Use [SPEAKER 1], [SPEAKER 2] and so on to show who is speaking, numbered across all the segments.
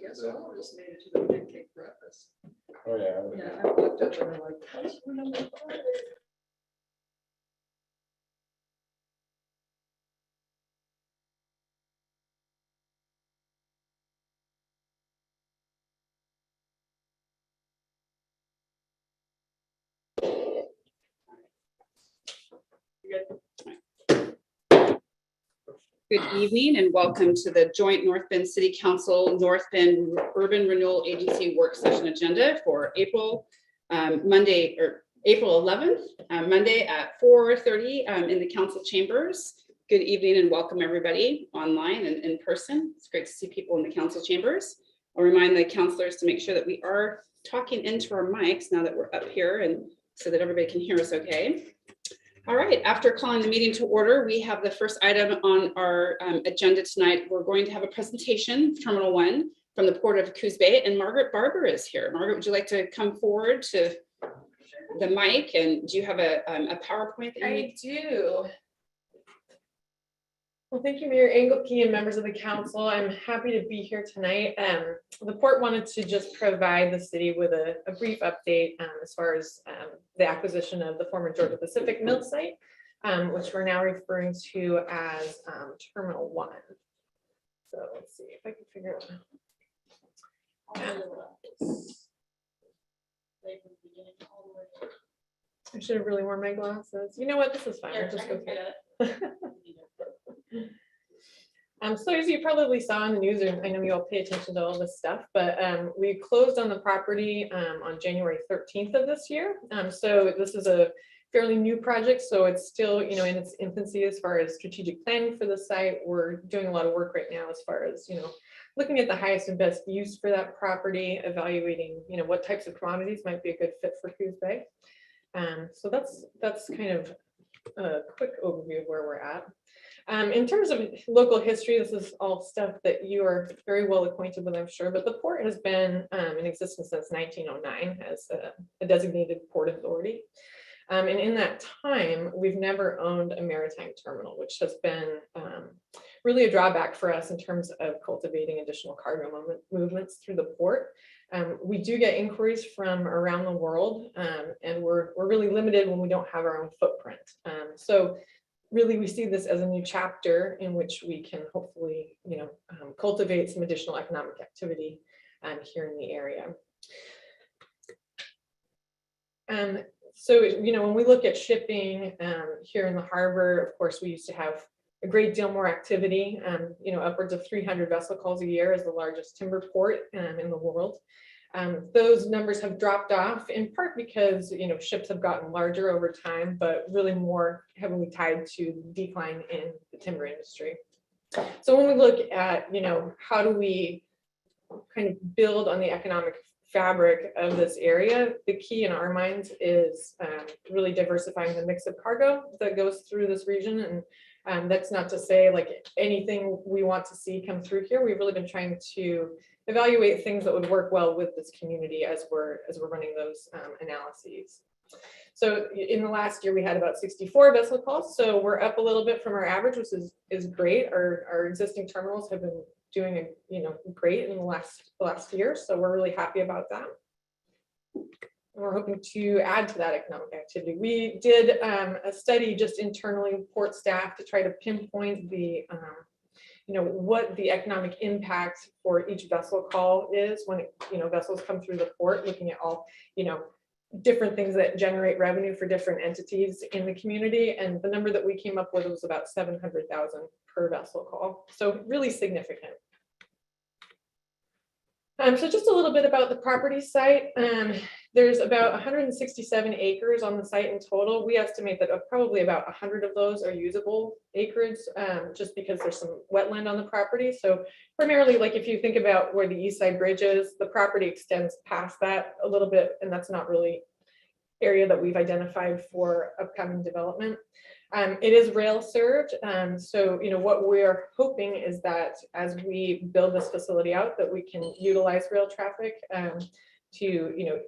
[SPEAKER 1] guess I almost made it to the pancake breakfast.
[SPEAKER 2] Oh, yeah.
[SPEAKER 1] Yeah, I looked up and I'm like, "That's number 5."
[SPEAKER 3] Good evening and welcome to the joint North Bend City Council North Bend Urban Renewal Agency work session agenda for April Monday or April 11th, Monday at 4:30 in the council chambers. Good evening and welcome everybody online and in person. It's great to see people in the council chambers. I'll remind the councilors to make sure that we are talking into our mics now that we're up here and so that everybody can hear us okay. All right, after calling the meeting to order, we have the first item on our agenda tonight. We're going to have a presentation, Terminal 1, from the Port of Coos Bay, and Margaret Barber is here. Margaret, would you like to come forward to the mic? And do you have a PowerPoint that you need?
[SPEAKER 4] I do. Well, thank you, Mayor Engelke and members of the council. I'm happy to be here tonight. The port wanted to just provide the city with a brief update as far as the acquisition of the former Georgia Pacific mill site, which we're now referring to as Terminal 1. So let's see if I can figure out. I should have really worn my glasses. You know what? This is fine. I'll just go through it. So as you probably saw in the news, and I know you all pay attention to all this stuff, but we closed on the property on January 13th of this year. So this is a fairly new project, so it's still, in its infancy as far as strategic planning for the site. We're doing a lot of work right now as far as, looking at the highest and best use for that property, evaluating, what types of commodities might be a good fit for Coos Bay. So that's kind of a quick overview of where we're at. In terms of local history, this is all stuff that you are very well acquainted with, I'm sure, but the port has been in existence since 1909 as a designated port authority. And in that time, we've never owned a maritime terminal, which has been really a drawback for us in terms of cultivating additional cargo movements through the port. We do get inquiries from around the world, and we're really limited when we don't have our own footprint. So really, we see this as a new chapter in which we can hopefully, cultivate some additional economic activity here in the area. So, when we look at shipping here in the harbor, of course, we used to have a great deal more activity, upwards of 300 vessel calls a year as the largest timber port in the world. Those numbers have dropped off in part because, ships have gotten larger over time, but really more heavily tied to the decline in the timber industry. So when we look at, how do we kind of build on the economic fabric of this area, the key in our minds is really diversifying the mix of cargo that goes through this region. And that's not to say like anything we want to see come through here. We've really been trying to evaluate things that would work well with this community as we're running those analyses. So in the last year, we had about 64 vessel calls. So we're up a little bit from our average, which is great. Our existing terminals have been doing great in the last year. So we're really happy about that. And we're hoping to add to that economic activity. We did a study just internally with port staff to try to pinpoint the what the economic impact for each vessel call is when vessels come through the port, looking at all different things that generate revenue for different entities in the community. And the number that we came up with was about 700,000 per vessel call. So really significant. So just a little bit about the property site. There's about 167 acres on the site in total. We estimate that probably about 100 of those are usable acreage, just because there's some wetland on the property. So primarily, like if you think about where the East Side Bridge is, the property extends past that a little bit, and that's not really area that we've identified for upcoming development. It is rail served. So, what we're hoping is that as we build this facility out, that we can utilize rail traffic to,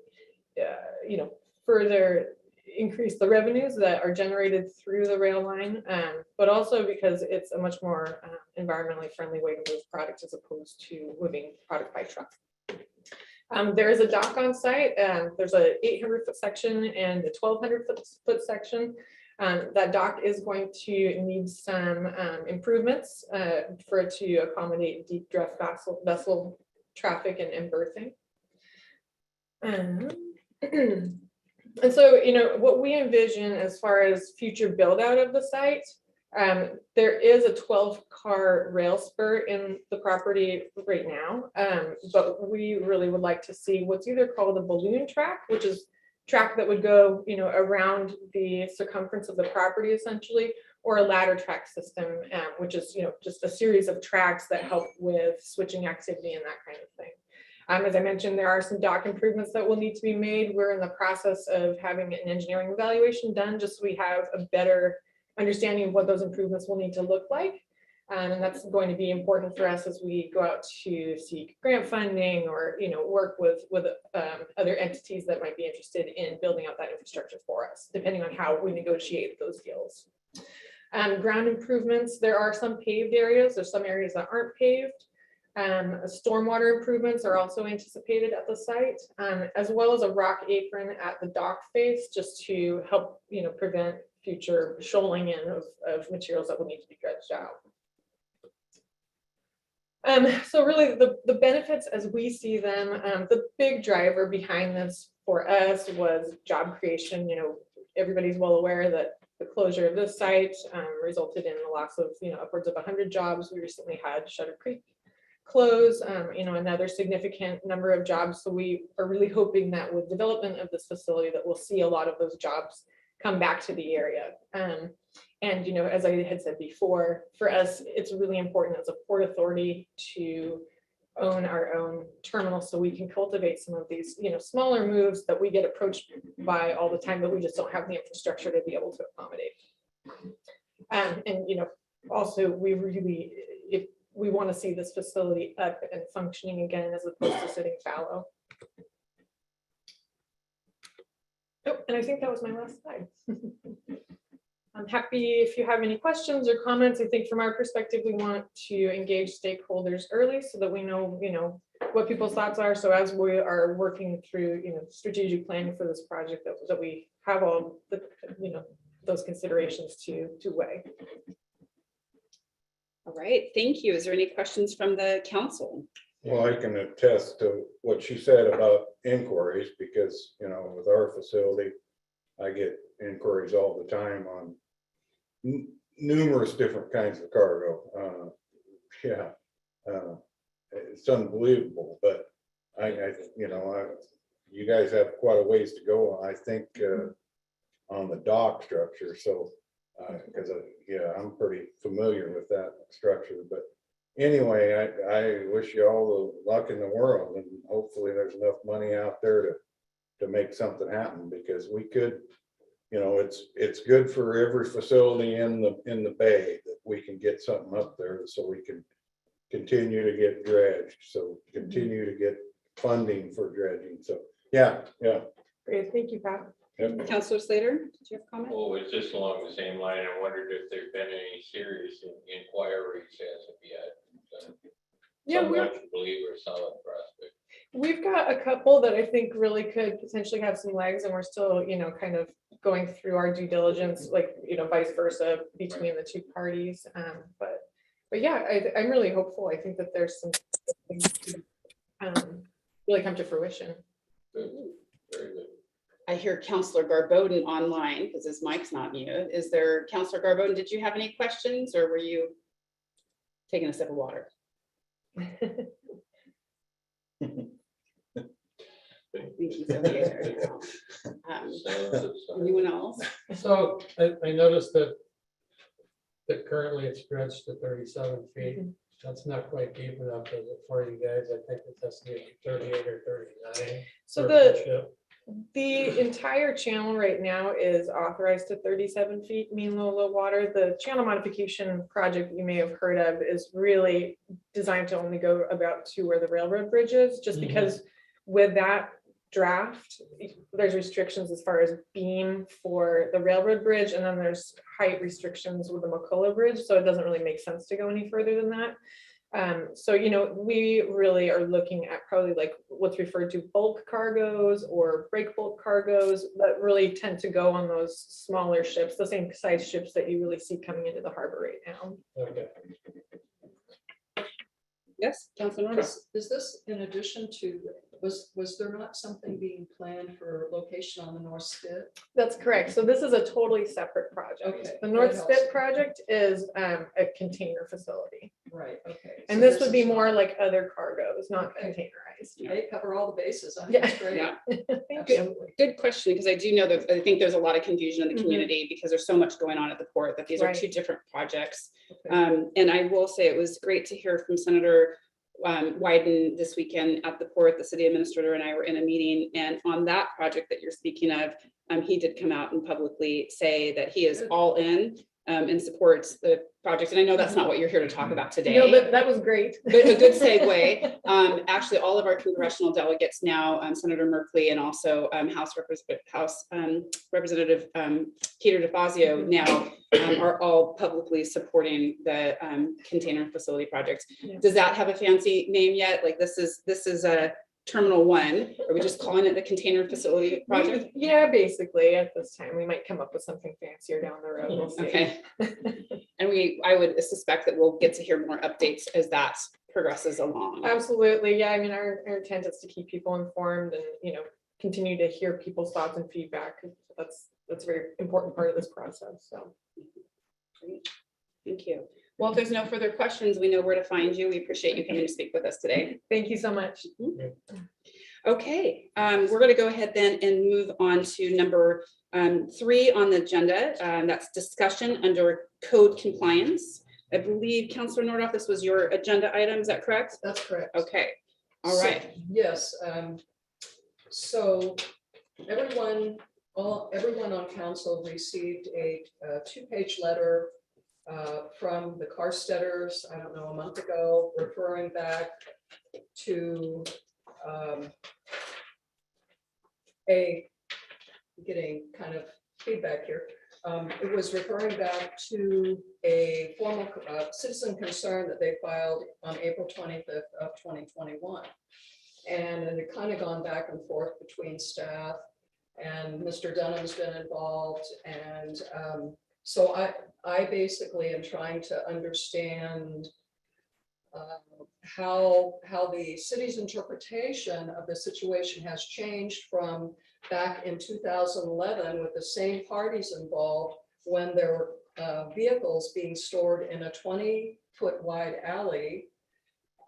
[SPEAKER 4] further increase the revenues that are generated through the rail line, but also because it's a much more environmentally friendly way to move product as opposed to moving product by truck. There is a dock on site. There's a 800-foot section and a 1,200-foot section. That dock is going to need some improvements for it to accommodate deep draft vessel traffic and berthing. And so, you know, what we envision as far as future build out of the site, there is a 12-car rail spur in the property right now, but we really would like to see what's either called a balloon track, which is track that would go, you know, around the circumference of the property essentially, or a ladder track system, which is, you know, just a series of tracks that help with switching activity and that kind of thing. As I mentioned, there are some dock improvements that will need to be made. We're in the process of having an engineering evaluation done, just so we have a better understanding of what those improvements will need to look like. And that's going to be important for us as we go out to seek grant funding or, you know, work with other entities that might be interested in building out that infrastructure for us, depending on how we negotiate those deals. Ground improvements, there are some paved areas. There's some areas that aren't paved. Stormwater improvements are also anticipated at the site, as well as a rock apron at the dock face, just to help, you know, prevent future shoaling in of materials that will need to be dredged out. So really the benefits as we see them, the big driver behind this for us was job creation. You know, everybody's well aware that the closure of this site resulted in the loss of, you know, upwards of 100 jobs. We recently had Shutter Creek close, you know, another significant number of jobs. So we are really hoping that with development of this facility that we'll see a lot of those jobs come back to the area. And, you know, as I had said before, for us, it's really important as a port authority to own our own terminal so we can cultivate some of these, you know, smaller moves that we get approached by all the time, but we just don't have the infrastructure to be able to accommodate. And, you know, also we really, if we want to see this facility up and functioning again, as opposed to sitting fallow. Oh, and I think that was my last slide. I'm happy if you have any questions or comments. I think from our perspective, we want to engage stakeholders early so that we know, you know, what people's thoughts are. So as we are working through, you know, strategic planning for this project, that we have all the, you know, those considerations to weigh.
[SPEAKER 3] All right, thank you. Is there any questions from the council?
[SPEAKER 2] Well, I can attest to what she said about inquiries because, you know, with our facility, I get inquiries all the time on numerous different kinds of cargo. It's unbelievable, but you guys have quite a ways to go, I think, on the dock structure. So, because I'm pretty familiar with that structure. But anyway, I wish you all the luck in the world, and hopefully there's enough money out there to make something happen, because we could, you know, it's good for every facility in the bay that we can get something up there so we can continue to get dredged, so continue to get funding for dredging. So yeah.
[SPEAKER 4] Great, thank you, Pat.
[SPEAKER 2] Yep.
[SPEAKER 3] Councilor Slater, did you have a comment?
[SPEAKER 5] Well, it's just along the same line. I wondered if there'd been any serious inquiries as of yet.
[SPEAKER 4] Yeah,
[SPEAKER 5] Some what you believe are solid prospect.
[SPEAKER 4] we've got a couple that I think really could potentially have some legs, and we're still, you know, kind of going through our due diligence, like, you know, vice versa between the two parties. But yeah, I'm really hopeful. I think that there's some things to really come to fruition.
[SPEAKER 5] Good. Very good.
[SPEAKER 3] I hear Councilor Garboden online because his mic's not muted. Is there, Councilor Garboden, did you have any questions, or were you taking a sip of water? I think he's okay there. Anyone else?
[SPEAKER 6] So I noticed that currently it's dredged to 37 feet. That's not quite deep enough, is it, for you guys? I think it's estimated 38 or 39.
[SPEAKER 4] So the entire channel right now is authorized to 37 feet mean low water. The channel modification project you may have heard of is really designed to only go about to where the railroad bridge is, just because with that draft, there's restrictions as far as beam for the railroad bridge, and then there's height restrictions with the McCullough Bridge, so it doesn't really make sense to go any further than that. So, we really are looking at probably like what's referred to bulk cargoes or break bulk cargoes that really tend to go on those smaller ships, the same size ships that you really see coming into the harbor right now.
[SPEAKER 6] Okay.
[SPEAKER 3] Yes, Councilor Norris.
[SPEAKER 1] Is this in addition to, was there not something being planned for location on the North Spit?
[SPEAKER 4] That's correct. So this is a totally separate project.
[SPEAKER 1] Okay,
[SPEAKER 4] The North
[SPEAKER 1] that
[SPEAKER 4] Spit
[SPEAKER 1] helps.
[SPEAKER 4] project is a container facility.
[SPEAKER 1] Right, okay.
[SPEAKER 4] And
[SPEAKER 1] So
[SPEAKER 4] this would be
[SPEAKER 1] is not-
[SPEAKER 4] more like other cargoes, not
[SPEAKER 1] Okay.
[SPEAKER 4] containerized.
[SPEAKER 1] They cover all the bases. I think
[SPEAKER 4] Yeah.
[SPEAKER 1] it's great.
[SPEAKER 3] Yeah.
[SPEAKER 4] Thank you.
[SPEAKER 1] Absolutely.
[SPEAKER 3] Good question, because I do know that, I think there's a lot of confusion in the
[SPEAKER 4] Mhm.
[SPEAKER 3] community because there's so much going on at the port that these are
[SPEAKER 4] Right.
[SPEAKER 3] two different projects.
[SPEAKER 1] Okay.
[SPEAKER 3] And I will say it was great to hear from Senator Wyden this weekend at the port. The city administrator and I were in a meeting, and on that project that you're speaking of, he did come out and publicly say that he is
[SPEAKER 1] Good.
[SPEAKER 3] all in and supports the project. And I know that's not what you're here to talk about today.
[SPEAKER 4] No, but that was great.
[SPEAKER 3] But a good segue. Actually, all of our congressional delegates now, Senator Merkley and also House Representative Peter DeFazio now are all publicly supporting the container facility project.
[SPEAKER 4] Yeah.
[SPEAKER 3] Does that have a fancy name yet? Like this is a Terminal 1. Are we just calling it the container facility project?
[SPEAKER 4] Yeah, basically at this time, we might come up with something fancier down the road. We'll see.
[SPEAKER 3] Okay. And I would suspect that we'll get to hear more updates as that progresses along.
[SPEAKER 4] Absolutely. Yeah, I mean, our intent is to keep people informed and, continue to hear people's thoughts and feedback. That's a very important part of this process, so.
[SPEAKER 3] Great. Thank you. Well, if there's no further questions, we know where to find you. We appreciate you coming to speak with us today.
[SPEAKER 4] Thank you so much.
[SPEAKER 3] Okay, we're going to go ahead then and move on to number 3 on the agenda. That's discussion under code compliance. I believe Councilor Nordoff, this was your agenda item. Is that correct?
[SPEAKER 1] That's correct.
[SPEAKER 3] Okay, all
[SPEAKER 1] So-
[SPEAKER 3] right.
[SPEAKER 1] Yes, so everyone on council received a 2-page letter from the Carstetters, I don't know, a month ago, referring back to getting kind of feedback here. It was referring back to a formal citizen concern that they filed on April 25th of 2021. And it had kind of gone back and forth between staff, and Mr. Dunham's been involved. And so I basically am trying to understand how the city's interpretation of the situation has changed from back in 2011 with the same parties involved when there were vehicles being stored in a 20-foot wide alley.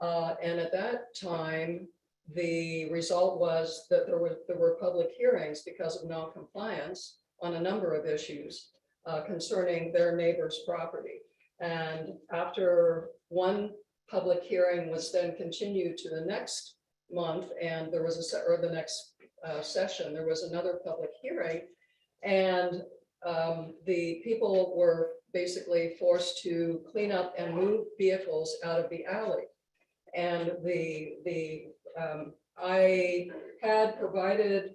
[SPEAKER 1] And at that time, the result was that there were public hearings because of non-compliance on a number of issues concerning their neighbor's property. And after one public hearing was then continued to the next month, and there was the next session, there was another public hearing, and the people were basically forced to clean up and move vehicles out of the alley. And I had provided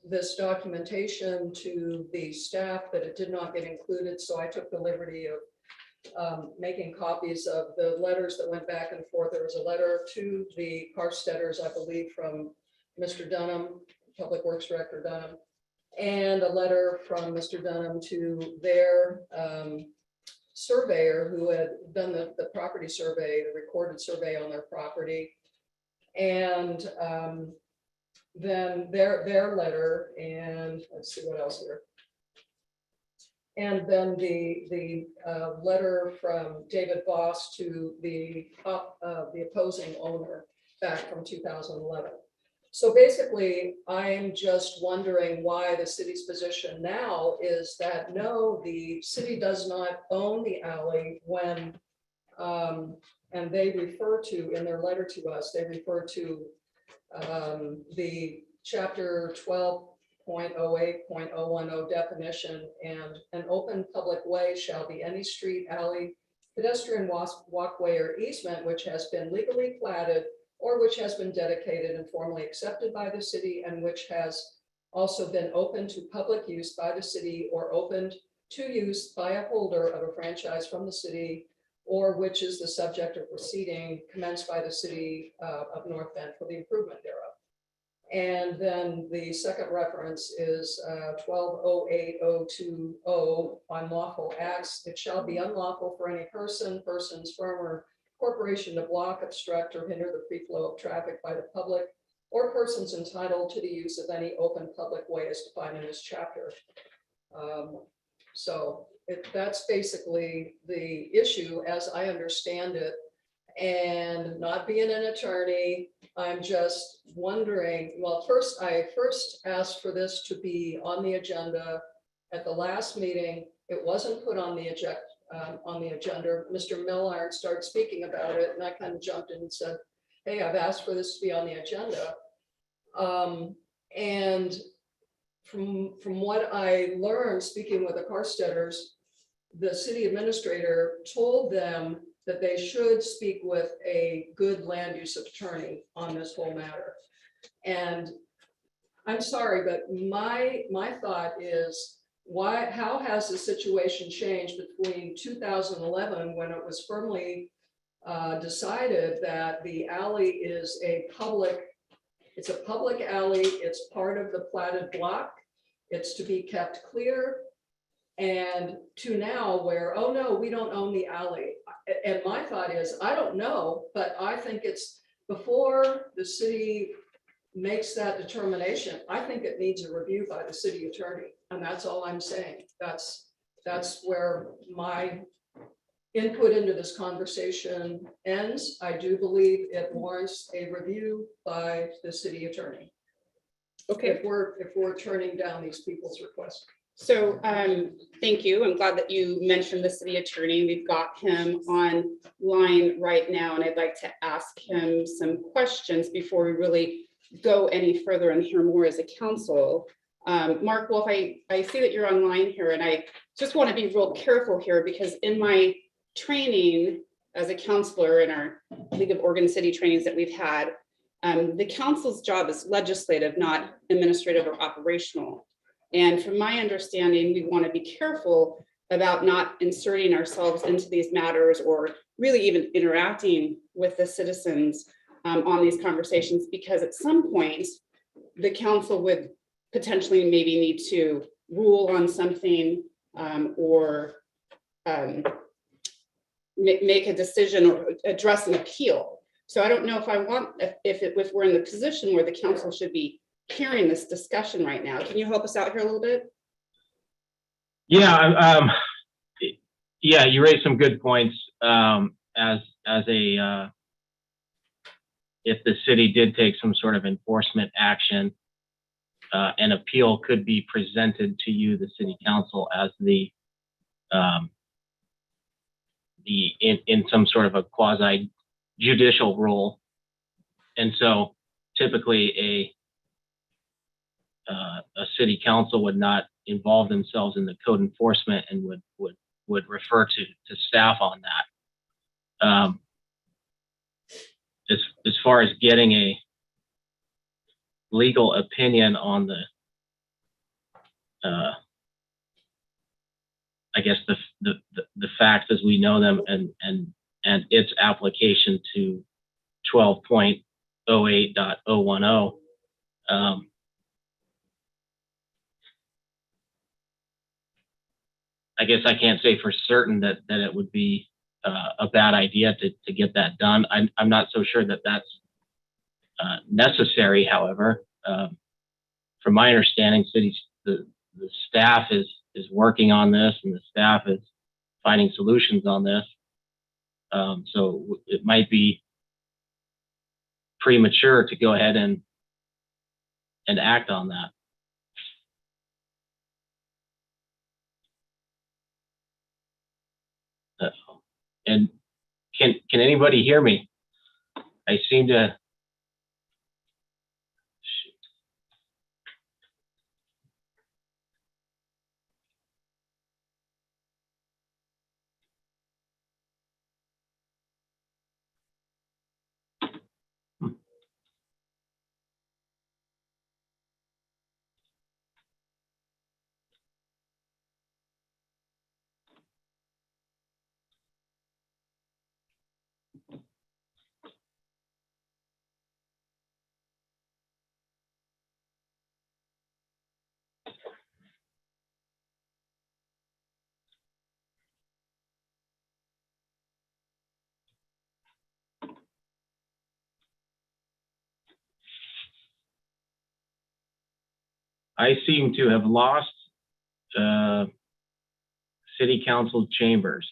[SPEAKER 1] this documentation to the staff, but it did not get included, so I took the liberty of making copies of the letters that went back and forth. There was a letter to the Carstetters, I believe, from Mr. Dunham, Public Works Director Dunham, and a letter from Mr. Dunham to their surveyor who had done the property survey, the recorded survey on their property. And then their letter, and let's see what else here. And then the letter from David Voss to the opposing owner back from 2011. So basically, I'm just wondering why the city's position now is that no, the city does not own the alley when, and they refer to, in their letter to us, they refer to the chapter 12.08.010 definition, and an open public way shall be any street, alley, pedestrian walkway or easement which has been legally platted or which has been dedicated and formally accepted by the city, and which has also been open to public use by the city or opened to use by a holder of a franchise from the city, or which is the subject of proceeding commenced by the city of North Bend for the improvement thereof. And then the second reference is 1208.020 unlawful acts. It shall be unlawful for any person, persons, firm, or corporation to block, obstruct, or hinder the free flow of traffic by the public or persons entitled to the use of any open public way as defined in this chapter. So that's basically the issue as I understand it. And not being an attorney, I'm just wondering, well, I first asked for this to be on the agenda at the last meeting. It wasn't put on the agenda. Mr. Milliron started speaking about it, and I kind of jumped in and said, hey, I've asked for this to be on the agenda. And from what I learned, speaking with the Carsteaders, the city administrator told them that they should speak with a good land use attorney on this whole matter. And I'm sorry, but my thought is, how has the situation changed between 2011, when it was firmly decided that the alley is it's a public alley, it's part of the platted block, it's to be kept clear, and to now where, oh no, we don't own the alley. And my thought is, I don't know, but I think it's before the city makes that determination, I think it needs a review by the city attorney. And that's all I'm saying. That's where my input into this conversation ends. I do believe it warrants a review by the city attorney.
[SPEAKER 3] Okay.
[SPEAKER 1] If we're turning down these people's requests.
[SPEAKER 3] So thank you. I'm glad that you mentioned the city attorney. We've got him online right now, and I'd like to ask him some questions before we really go any further and hear more as a council. Mark Wolf, I see that you're online here, and I just want to be real careful here, because in my training as a counselor in our League of Oregon City trainings that we've had, the council's job is legislative, not administrative or operational. And from my understanding, we want to be careful about not inserting ourselves into these matters or really even interacting with the citizens on these conversations, because at some point, the council would potentially maybe need to rule on something or make a decision or address an appeal. So I don't know if if we're in the position where the council should be hearing this discussion right now. Can you help us out here a little bit?
[SPEAKER 7] Yeah, yeah, you raised some good points. If the city did take some sort of enforcement action, an appeal could be presented to you, the city council, as in some sort of a quasi judicial role. And so typically a city council would not involve themselves in the code enforcement and would refer to staff on that. As far as getting a legal opinion on the I guess the facts as we know them and its application to 12.08.010. I guess I can't say for certain that it would be a bad idea to get that done. I'm not so sure that that's necessary. However, from my understanding, the staff is working on this, and the staff is finding solutions on this. So it might be premature to go ahead and act on that. And can anybody hear me? I seem to. I seem to have lost city council chambers.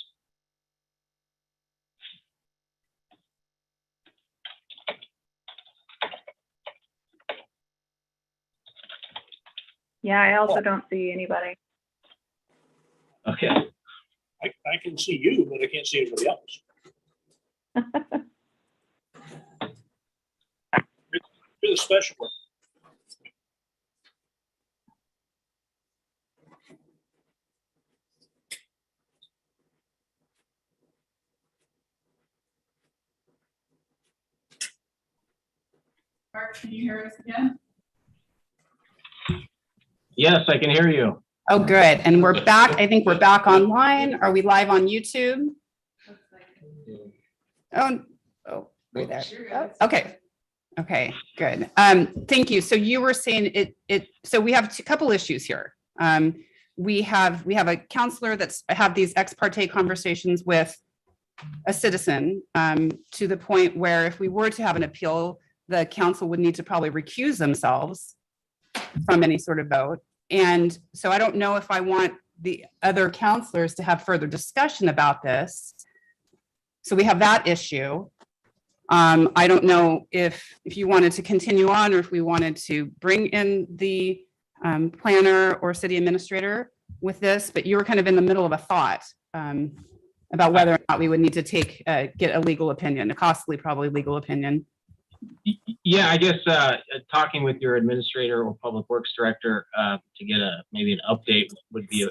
[SPEAKER 8] Yeah, I also don't see anybody.
[SPEAKER 7] Okay.
[SPEAKER 9] I can see you, but I can't see anybody else. You're the special one.
[SPEAKER 3] Mark, can you hear us again?
[SPEAKER 7] Yes, I can hear you.
[SPEAKER 3] Oh, good. And we're back. I think we're back online. Are we live on YouTube? Oh, we're there. Oh, okay. Okay, good. Thank you. So you were saying so we have a couple issues here. We have a counselor that's have these ex parte conversations with a citizen to the point where if we were to have an appeal, the council would need to probably recuse themselves from any sort of vote. And so I don't know if I want the other counselors to have further discussion about this. So we have that issue. I don't know if you wanted to continue on or if we wanted to bring in the planner or city administrator with this, but you were kind of in the middle of a thought about whether or not we would need to get a legal opinion, a costly, probably legal opinion.
[SPEAKER 7] Yeah, I guess talking with your administrator or public works director to get maybe an update would be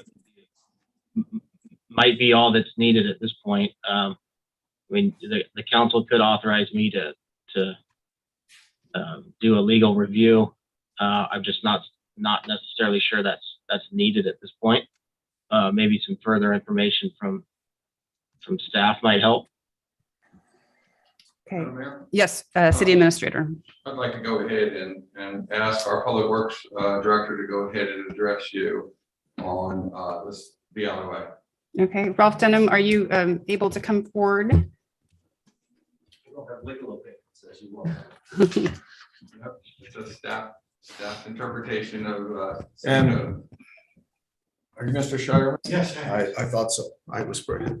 [SPEAKER 7] might be all that's needed at this point. I mean, the council could authorize me to do a legal review. I'm just not necessarily sure that's needed at this point. Maybe some further information from staff might help.
[SPEAKER 3] Okay.
[SPEAKER 10] Mayor,
[SPEAKER 3] Yes, city administrator.
[SPEAKER 10] I'd like to go ahead and ask our public works director to go ahead and address you on this, be on the way.
[SPEAKER 3] Okay, Ralph Denham, are you able to come forward?
[SPEAKER 11] We don't have legal opinions, as you will.
[SPEAKER 10] Yep, it's a staff interpretation of.
[SPEAKER 12] And are you Mr. Shireman?
[SPEAKER 11] Yes.
[SPEAKER 12] I thought so.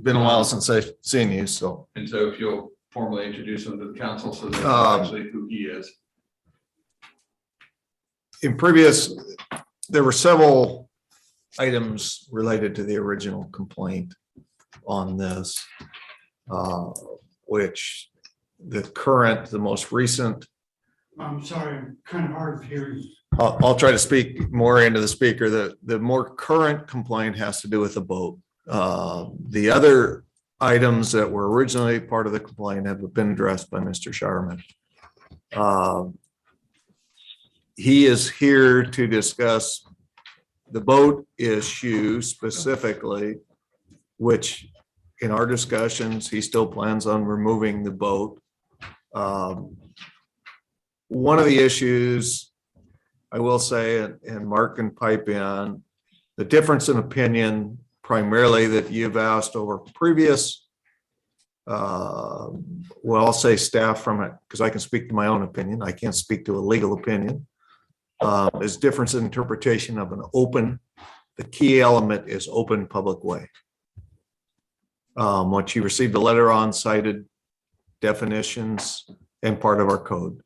[SPEAKER 12] Been a while since I've seen you, so.
[SPEAKER 10] And so if you'll formally introduce him to the council so they know actually who he is.
[SPEAKER 12] In previous, there were several items related to the original complaint on this, which the most recent.
[SPEAKER 11] I'm sorry, I'm kind of hard of hearing.
[SPEAKER 12] I'll try to speak more into the speaker. The more current complaint has to do with the boat. The other items that were originally part of the complaint have been addressed by Mr. Shireman. He is here to discuss the boat issue specifically, which in our discussions, he still plans on removing the boat. One of the issues I will say, and Mark can pipe in, the difference in opinion primarily that you've asked over previous, well, I'll say staff from it, because I can speak to my own opinion. I can't speak to a legal opinion. Is difference in interpretation of the key element is open public way. What you received a letter on cited definitions and part of our code.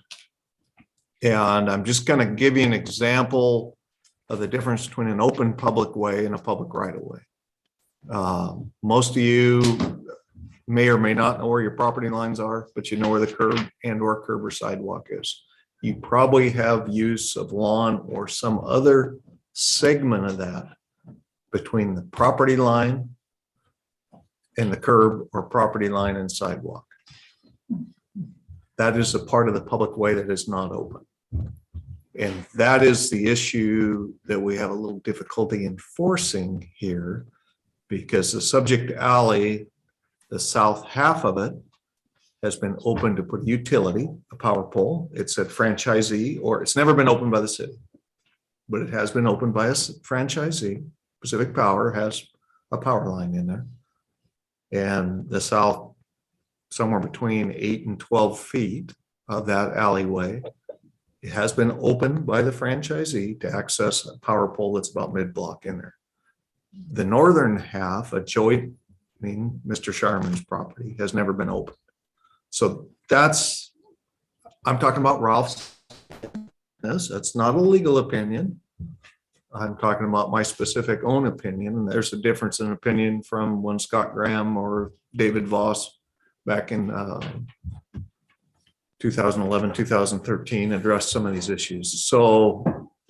[SPEAKER 12] And I'm just going to give you an example of the difference between an open public way and a public right of way. Most of you may or may not know where your property lines are, but you know where the curb or curb or sidewalk is. You probably have use of lawn or some other segment of that between the property line and the curb or property line and sidewalk. That is a part of the public way that is not open. And that is the issue that we have a little difficulty enforcing here, because the subject alley, the south half of it, has been open to put utility, a power pole. It's a franchisee, or it's never been opened by the city, but it has been opened by a franchisee. Pacific Power has a power line in there. And the south, somewhere between 8 and 12 feet of that alleyway It has been opened by the franchisee to access a power pole that's about mid-block in there. The northern half, adjoining Mr. Sharman's property, has never been opened. So that's, I'm talking about Ralph's. That's not a legal opinion. I'm talking about my specific own opinion. And there's a difference in opinion from when Scott Graham or David Voss back in 2011, 2013 addressed some of these issues. So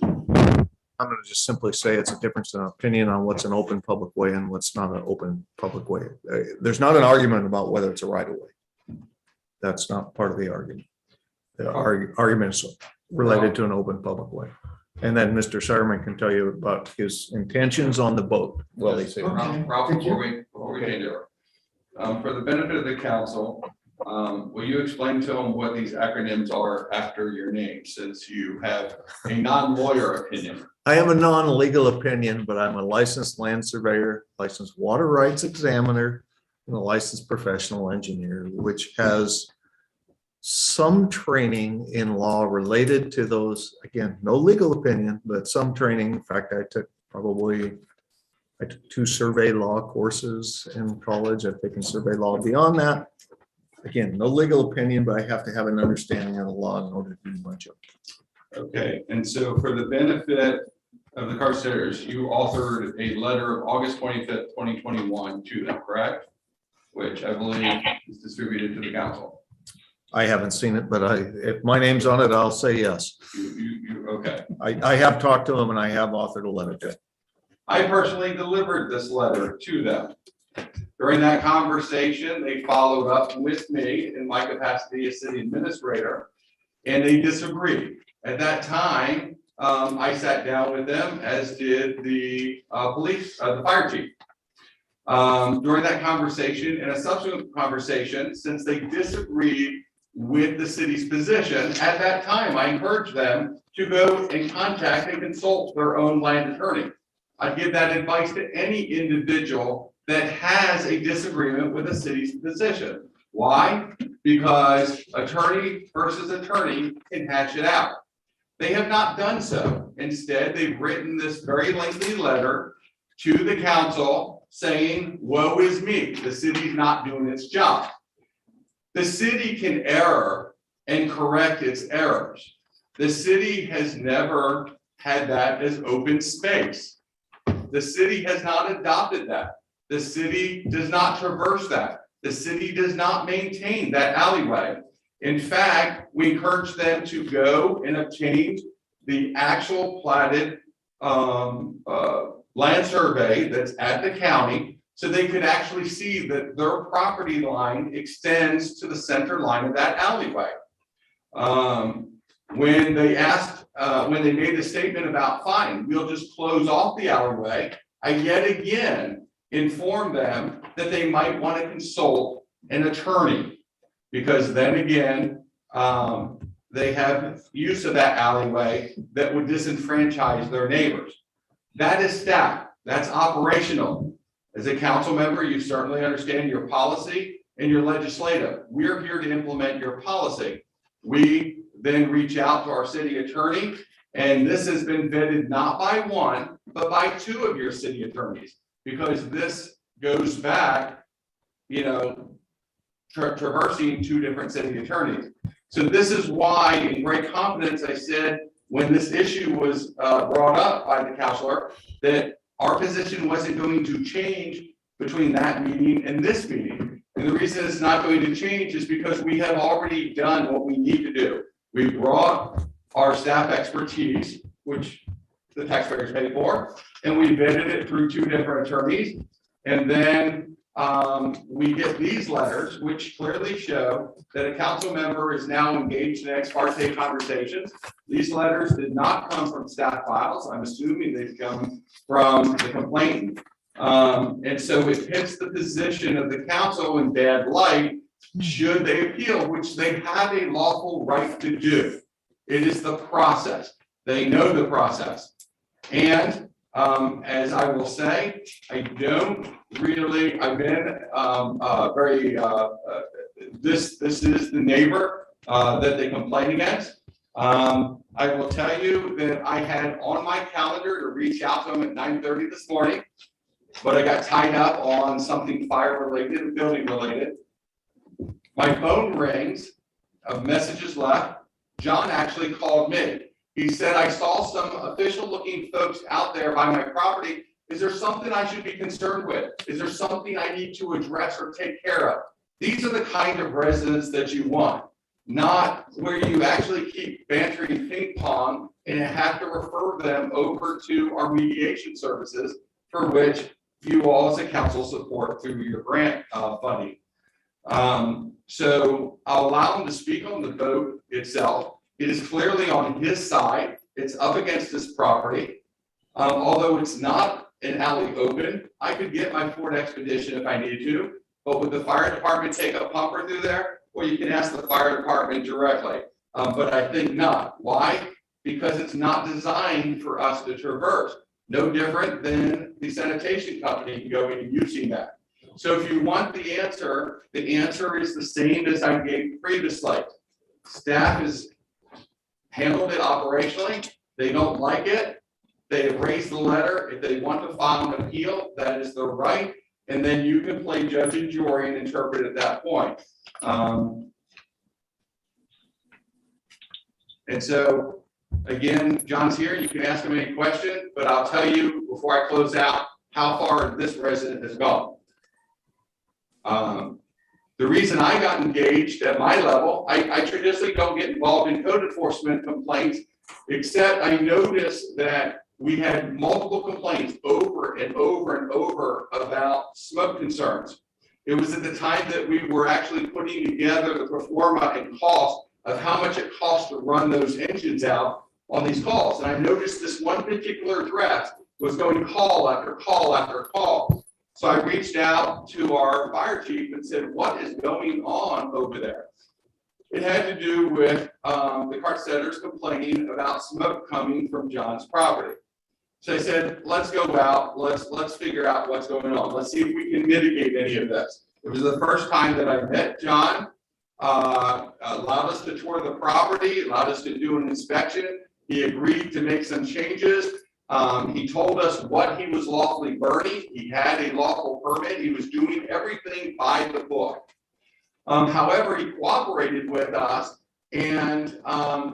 [SPEAKER 12] I'm going to just simply say it's a difference in opinion on what's an open public way and what's not an open public way. There's not an argument about whether it's a right of way. That's not part of the argument. The argument is related to an open public way. And then Mr. Sherman can tell you about his intentions on the boat. Well,
[SPEAKER 10] Yes, Ralph, before we get into it, for the benefit of the council, will you explain to them what these acronyms are after your name, since you have a non-lawyer opinion?
[SPEAKER 12] I am a non-legal opinion, but I'm a licensed land surveyor, licensed water rights examiner, and a licensed professional engineer, which has some training in law related to those. Again, no legal opinion, but some training. In fact, I took 2 survey law courses in college. I've taken survey law beyond that. Again, no legal opinion, but I have to have an understanding of the law in order to do my job.
[SPEAKER 10] Okay, and so for the benefit of the Carstairs, you authored a letter of August 25th, 2021 to them, correct? Which I believe is distributed to the council.
[SPEAKER 12] I haven't seen it, but if my name's on it, I'll say yes.
[SPEAKER 10] Okay.
[SPEAKER 12] I have talked to them and I have authored a letter to them.
[SPEAKER 10] I personally delivered this letter to them. During that conversation, they followed up with me in my capacity as city administrator, and they disagreed. At that time, I sat down with them, as did the the fire chief. During that conversation and a subsequent conversation, since they disagreed with the city's position, at that time, I encouraged them to go and contact and consult their own land attorney. I give that advice to any individual that has a disagreement with the city's position. Why? Because attorney versus attorney can hash it out. They have not done so. Instead, they've written this very lengthy letter to the council saying, woe is me, the city's not doing its job. The city can err and correct its errors. The city has never had that as open space. The city has not adopted that. The city does not traverse that. The city does not maintain that alleyway. In fact, we encourage them to go and obtain the actual platted land survey that's at the county, so they could actually see that their property line extends to the center line of that alleyway. When they made the statement about fine, we'll just close off the alleyway, I yet again informed them that they might want to consult an attorney, because then again, they have use of that alleyway that would disenfranchise their neighbors. That is staff, that's operational. As a council member, you certainly understand your policy and your legislative. We're here to implement your policy. We then reach out to our city attorney, and this has been vetted not by one, but by 2 of your city attorneys, because this goes back, traversing 2 different city attorneys. So this is why, in great confidence, I said, when this issue was brought up by the councilor, that our position wasn't going to change between that meeting and this meeting. And the reason it's not going to change is because we have already done what we need to do. We brought our staff expertise, which the taxpayers paid for, and we vetted it through 2 different attorneys. And then we get these letters, which clearly show that a council member is now engaged in ex parte conversations. These letters did not come from staff files. I'm assuming they've come from the complainant. And so it hits the position of the council in bad light should they appeal, which they have a lawful right to do. It is the process. They know the process. And as I will say, I don't really, I've been this is the neighbor that they complain against. I will tell you that I had on my calendar to reach out to him at 9:30 this morning, but I got tied up on something fire related and building related. My phone rings, a message is left. John actually called me. He said, I saw some official looking folks out there by my property. Is there something I should be concerned with? Is there something I need to address or take care of? These are the kind of residents that you want, not where you actually keep bantering ping pong and have to refer them over to our mediation services, for which you all as a council support through your grant funding. So I'll allow him to speak on the vote itself. It is clearly on his side. It's up against his property. Although it's not an alley open, I could get my Ford Expedition if I needed to, but would the fire department take a pumper through there? Well, you can ask the fire department directly, but I think not. Why? Because it's not designed for us to traverse. No different than the sanitation company going and using that. So if you want the answer is the same as I gave previously. Staff has handled it operationally. They don't like it. They have raised the letter. If they want to file an appeal, that is their right. And then you can play judge and jury and interpret at that point. And so, again, John's here. You can ask him any question, but I'll tell you before I close out how far this resident has gone. The reason I got engaged at my level, I traditionally don't get involved in code enforcement complaints, except I noticed that we had multiple complaints over and over and over about smoke concerns. It was at the time that we were actually putting together the pro forma and cost of how much it costs to run those engines out on these calls. And I noticed this one particular address was going call after call after call. So I reached out to our fire chief and said, what is going on over there? It had to do with the cart setters complaining about smoke coming from John's property. So I said, let's go out, let's figure out what's going on. Let's see if we can mitigate any of this. It was the first time that I met John, allowed us to tour the property, allowed us to do an inspection. He agreed to make some changes. He told us what he was lawfully burning. He had a lawful permit. He was doing everything by the book. However, he cooperated with us, and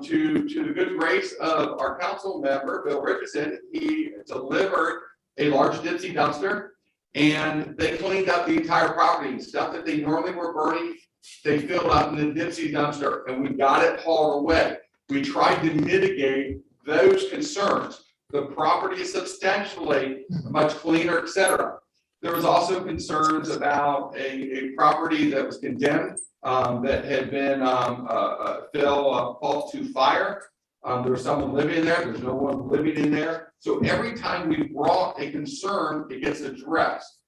[SPEAKER 10] to the good grace of our council member, Bill Richardson, he delivered a large Dipsy dumpster, and they cleaned up the entire property. Stuff that they normally were burning, they filled up in the Dipsy dumpster, and we got it hauled away. We tried to mitigate those concerns. The property is substantially much cleaner, et cetera. There was also concerns about a property that was condemned that had been fell to fire. There was someone living there. There's no one living in there. So every time we brought a concern, it gets addressed.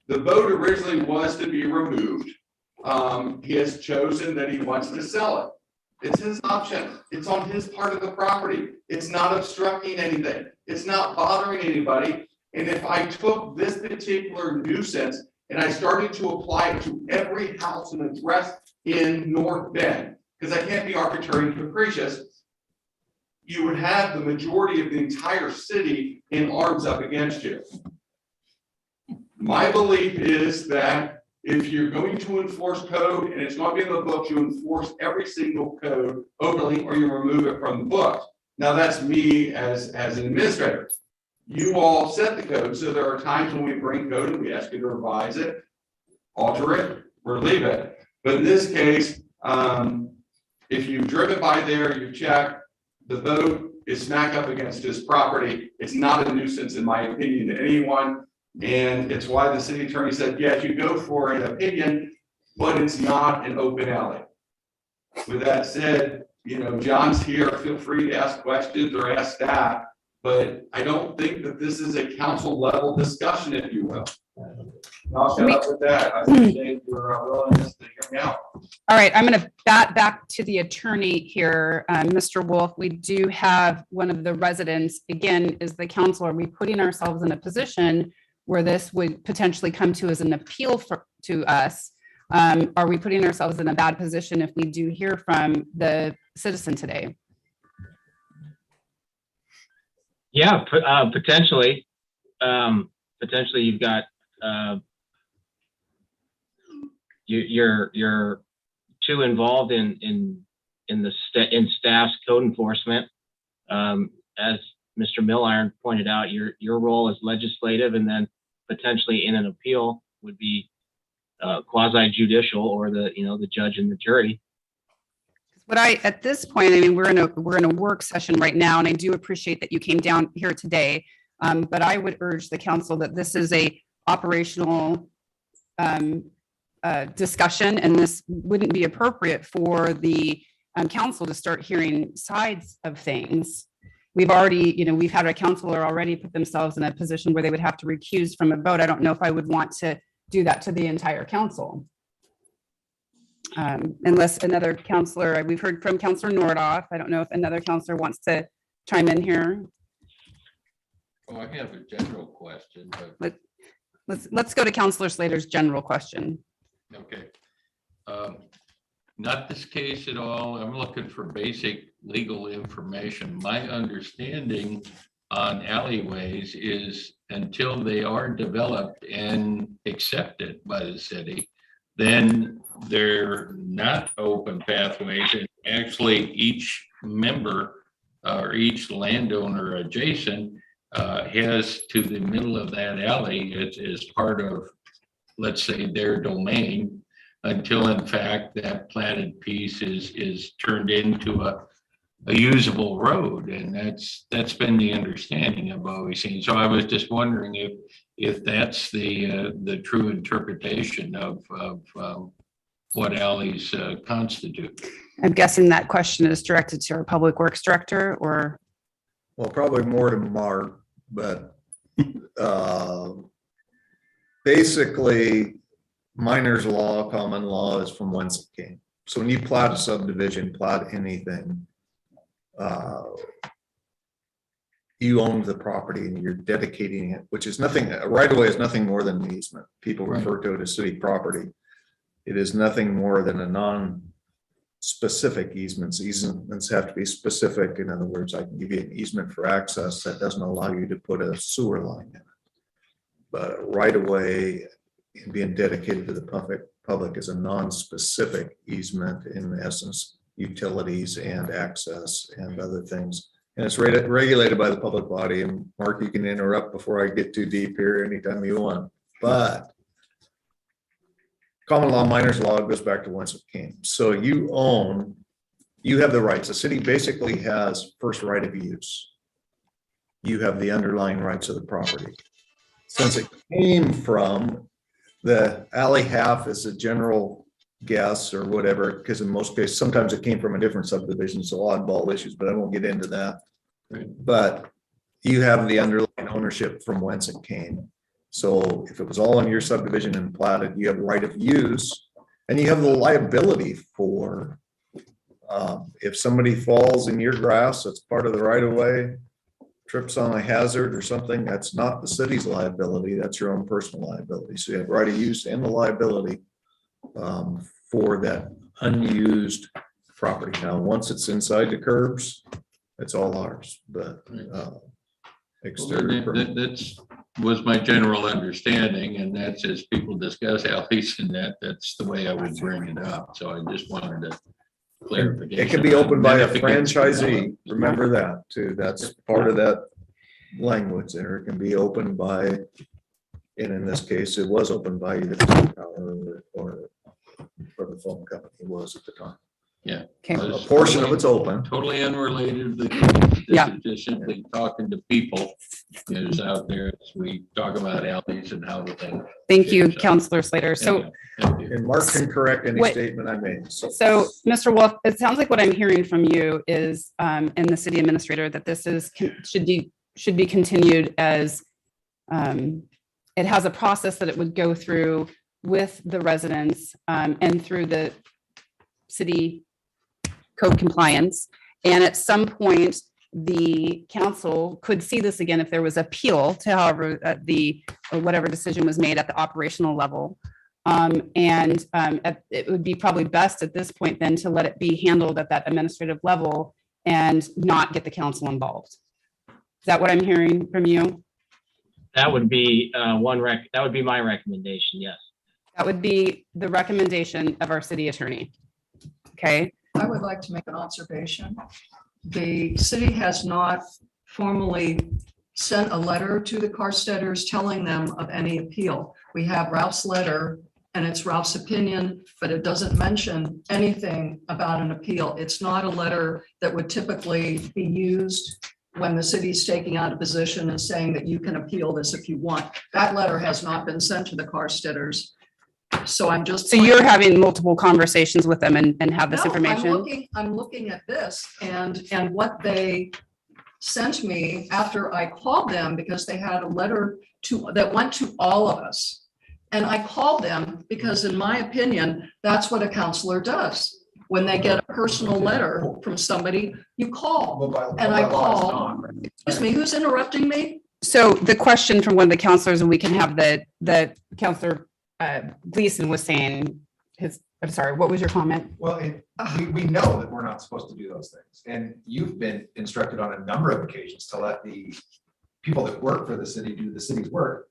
[SPEAKER 10] The boat originally was to be removed. He has chosen that he wants to sell it. It's his option. It's on his part of the property. It's not obstructing anything. It's not bothering anybody. And if I took this particular nuisance and I started to apply it to every house and address in North Bend, because I can't be arbitrary and capricious, you would have the majority of the entire city in arms up against you. My belief is that if you're going to enforce code and it's going to be in the book, you enforce every single code openly or you remove it from the book. Now that's me as an administrator. You all set the code, so there are times when we bring code and we ask you to revise it, alter it, or leave it. But in this case, if you've driven by there, you check, the boat is smack up against his property. It's not a nuisance, in my opinion, to anyone. And it's why the city attorney said, yes, you go for an opinion, but it's not an open alley. With that said, you know, John's here. Feel free to ask questions or ask staff, but I don't think that this is a council level discussion, if you will. And I'll shut up with that. I appreciate your willingness to hear me out.
[SPEAKER 3] All right, I'm going to bat back to the attorney here. Mr. Wolf, we do have one of the residents, again, is the council. Are we putting ourselves in a position where this would potentially come to as an appeal to us? Are we putting ourselves in a bad position if we do hear from the citizen today?
[SPEAKER 7] Yeah, potentially. Potentially you've got, you're too involved in staff's code enforcement. As Mr. Milliron pointed out, your role is legislative, and then potentially in an appeal would be quasi judicial, or the judge and the jury.
[SPEAKER 3] But at this point, I mean, we're in a work session right now, and I do appreciate that you came down here today. But I would urge the council that this is a operational discussion, and this wouldn't be appropriate for the council to start hearing sides of things. We've already, we've had a councilor already put themselves in a position where they would have to recuse from a vote. I don't know if I would want to do that to the entire council. Unless another counselor, we've heard from Counselor Nordoff. I don't know if another counselor wants to chime in here.
[SPEAKER 5] Oh, I have a general question, but
[SPEAKER 3] Let's go to Counselor Slater's general question.
[SPEAKER 5] okay. Not this case at all. I'm looking for basic legal information. My understanding on alleyways is until they are developed and accepted by the city, then they're not open pathways. And actually each member or each landowner adjacent has to the middle of that alley as part of, let's say, their domain, until in fact that platted piece is turned into a usable road. And that's been the understanding I've always seen. So I was just wondering if that's the true interpretation of what alleys constitute.
[SPEAKER 3] I'm guessing that question is directed to our Public Works Director, or?
[SPEAKER 12] Well, probably more to Mark, but basically minor's law, common law is from whence it came. So when you plat a subdivision, plat anything, you own the property and you're dedicating it, which is nothing, right away is nothing more than an easement. People refer to it as city property. It is nothing more than a non-specific easements. Easements have to be specific. In other words, I can give you an easement for access that doesn't allow you to put a sewer line in it. But right away, being dedicated to the public is a non-specific easement, in essence, utilities and access and other things. And it's regulated by the public body. And Mark, you can interrupt before I get too deep here anytime you want. But common law, minor's law goes back to whence it came. So you have the rights. The city basically has first right of use. You have the underlying rights of the property. Since it came from the alley half is a general guess or whatever, because in most cases, sometimes it came from a different subdivision, so oddball issues, but I won't get into that.
[SPEAKER 5] Right.
[SPEAKER 12] But you have the underlying ownership from whence it came. So if it was all in your subdivision and platted, you have right of use, and you have the liability for if somebody falls in your grass, that's part of the right of way, trips on a hazard or something, that's not the city's liability, that's your own personal liability. So you have right of use and the liability for that unused property. Now, once it's inside the curbs, it's all ours, but exterior.
[SPEAKER 5] That's was my general understanding, and that's as people discuss alleys and that's the way I would bring it up. So I just wanted to clarify.
[SPEAKER 12] It can be opened by a franchisee. Remember that too. That's part of that language there. It can be opened by, and in this case, it was opened by either Power or the phone company was at the time.
[SPEAKER 5] Yeah.
[SPEAKER 3] Okay.
[SPEAKER 12] A portion of it's open.
[SPEAKER 5] Totally unrelated. This
[SPEAKER 3] Yeah.
[SPEAKER 5] is just simply talking to people who's out there as we talk about alleys and how the thing.
[SPEAKER 3] Thank you,
[SPEAKER 5] shapes up.
[SPEAKER 3] Counselor Slater. So,
[SPEAKER 5] Thank you.
[SPEAKER 12] And Mark can correct any
[SPEAKER 3] What-
[SPEAKER 12] statement I made.
[SPEAKER 3] so Mr. Wolf, it sounds like what I'm hearing from you is, and the city administrator, that this should be continued as it has a process that it would go through with the residents and through the city code compliance. And at some point, the council could see this again if there was appeal to however or whatever decision was made at the operational level. It would be probably best at this point then to let it be handled at that administrative level and not get the council involved. Is that what I'm hearing from you?
[SPEAKER 7] That would be that would be my recommendation, yes.
[SPEAKER 3] That would be the recommendation of our city attorney. Okay,
[SPEAKER 1] I would like to make an observation. The city has not formally sent a letter to the Carsteaders telling them of any appeal. We have Ralph's letter and it's Ralph's opinion, but it doesn't mention anything about an appeal. It's not a letter that would typically be used when the city's taking out a position and saying that you can appeal this if you want. That letter has not been sent to the Carsteaders. So I'm just.
[SPEAKER 3] so you're having multiple conversations with them and have this
[SPEAKER 1] No,
[SPEAKER 3] information?
[SPEAKER 1] I'm looking at this and what they sent me after I called them because they had a letter that went to all of us. And I called them because in my opinion, that's what a counselor does. When they get a personal letter from somebody, you call. And I call. Excuse me, who's interrupting me?
[SPEAKER 3] So the question from one of the counselors, and we can have the counselor Gleason was saying I'm sorry, what was your comment?
[SPEAKER 11] Well, we know that we're not supposed to do those things. And you've been instructed on a number of occasions to let the people that work for the city do the city's work.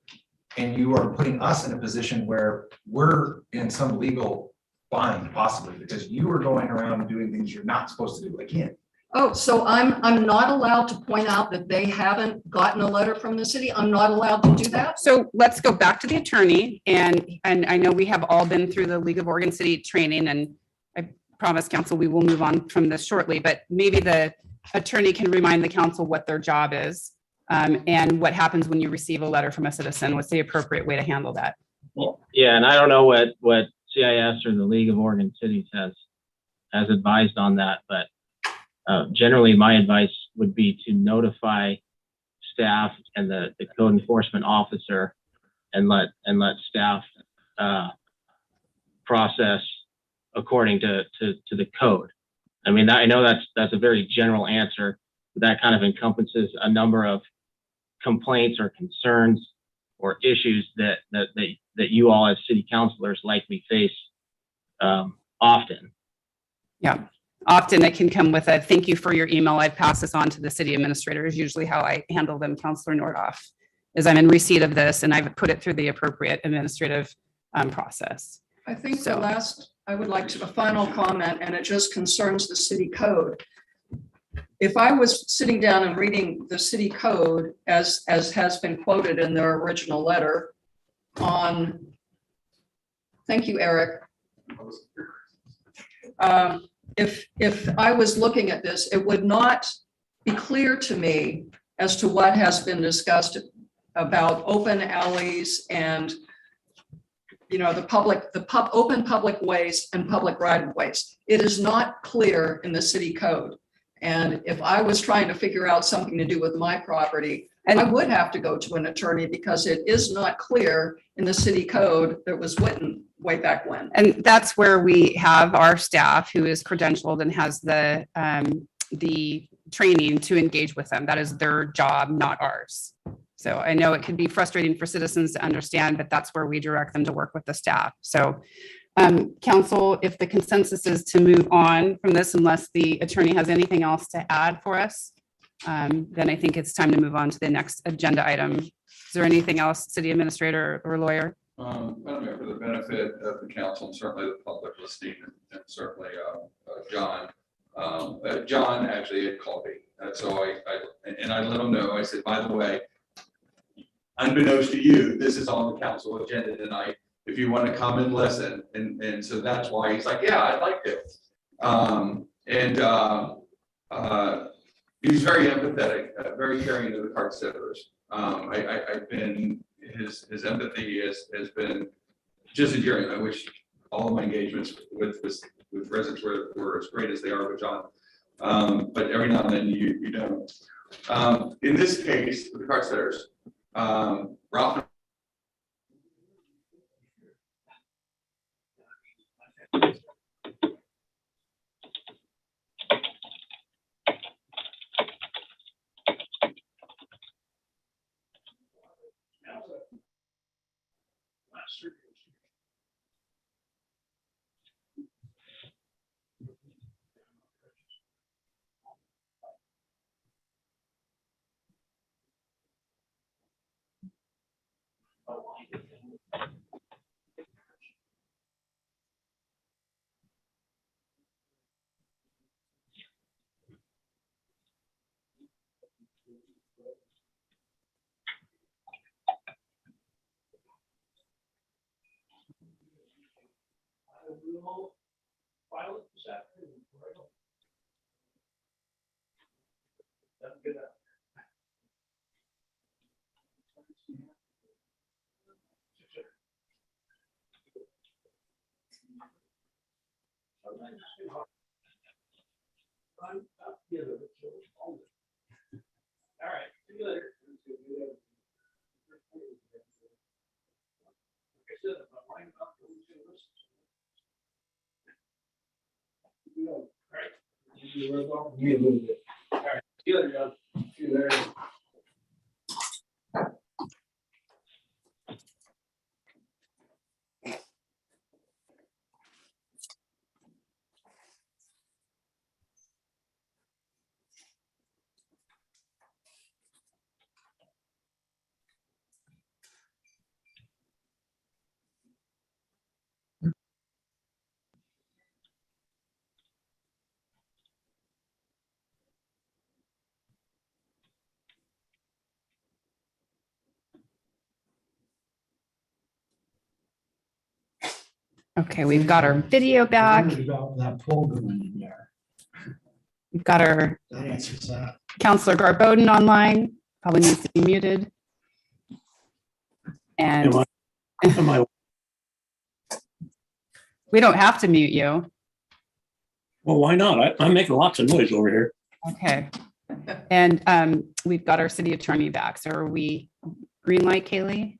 [SPEAKER 11] And you are putting us in a position where we're in some legal bind possibly because you are going around doing things you're not supposed to do again.
[SPEAKER 1] Oh, so I'm not allowed to point out that they haven't gotten a letter from the city? I'm not allowed to do that?
[SPEAKER 3] So let's go back to the attorney and I know we have all been through the League of Oregon City training and I promise council, we will move on from this shortly, but maybe the attorney can remind the council what their job is and what happens when you receive a letter from a citizen. What's the appropriate way to handle that?
[SPEAKER 7] Yeah, and I don't know what CIS or the League of Oregon Cities has advised on that, but generally my advice would be to notify staff and the code enforcement officer and let staff process according to the code. I mean, I know that's a very general answer, but that kind of encompasses a number of complaints or concerns or issues that you all as city councilors likely face often.
[SPEAKER 3] Yeah. Often it can come with a thank you for your email. I'd pass this on to the city administrator is usually how I handle them, Councilor Nordoff, is I'm in receipt of this and I've put it through the appropriate administrative process.
[SPEAKER 1] I think
[SPEAKER 3] So-
[SPEAKER 1] I would like to a final comment, and it just concerns the city code. If I was sitting down and reading the city code as has been quoted in their original letter on, thank you, Eric. If I was looking at this, it would not be clear to me as to what has been discussed about open alleys and the open public ways and public right of ways. It is not clear in the city code. And if I was trying to figure out something to do with my property, I would have to go to an attorney because it is not clear in the city code that was written way back when.
[SPEAKER 3] And that's where we have our staff who is credentialed and has the training to engage with them. That is their job, not ours. So I know it can be frustrating for citizens to understand, but that's where we direct them to work with the staff. So council, if the consensus is to move on from this, unless the attorney has anything else to add for us, then I think it's time to move on to the next agenda item. Is there anything else, city administrator or lawyer?
[SPEAKER 10] Madam Mayor, for the benefit of the council and certainly the public listening and certainly John. John actually had called me. So I let him know. I said, by the way, unbeknownst to you, this is on the council agenda tonight. If you want to come and listen. And so that's why he's like, yeah, I'd like to. He's very empathetic, very caring to the cart sitters. I've been, his empathy has been just endearing. I wish all of my engagements with residents were as great as they are with John. But every now and then you don't. In this case, with the cart sitters, Ralph.
[SPEAKER 9] I will file it this afternoon. That's good. All right, see you later. Like I said, if I'm lying about it, we'll do this. All right. All right, see you later, John. See you later.
[SPEAKER 3] Okay, we've got our video back.
[SPEAKER 9] About that poll going in there.
[SPEAKER 3] We've got our
[SPEAKER 9] That answers that.
[SPEAKER 3] Counselor Garboden online, probably needs to be muted. And
[SPEAKER 9] Am I,
[SPEAKER 3] we don't have to mute you.
[SPEAKER 9] well, why not? I'm making lots of noise over here.
[SPEAKER 3] Okay. And we've got our city attorney back. So are we green light, Kaylee?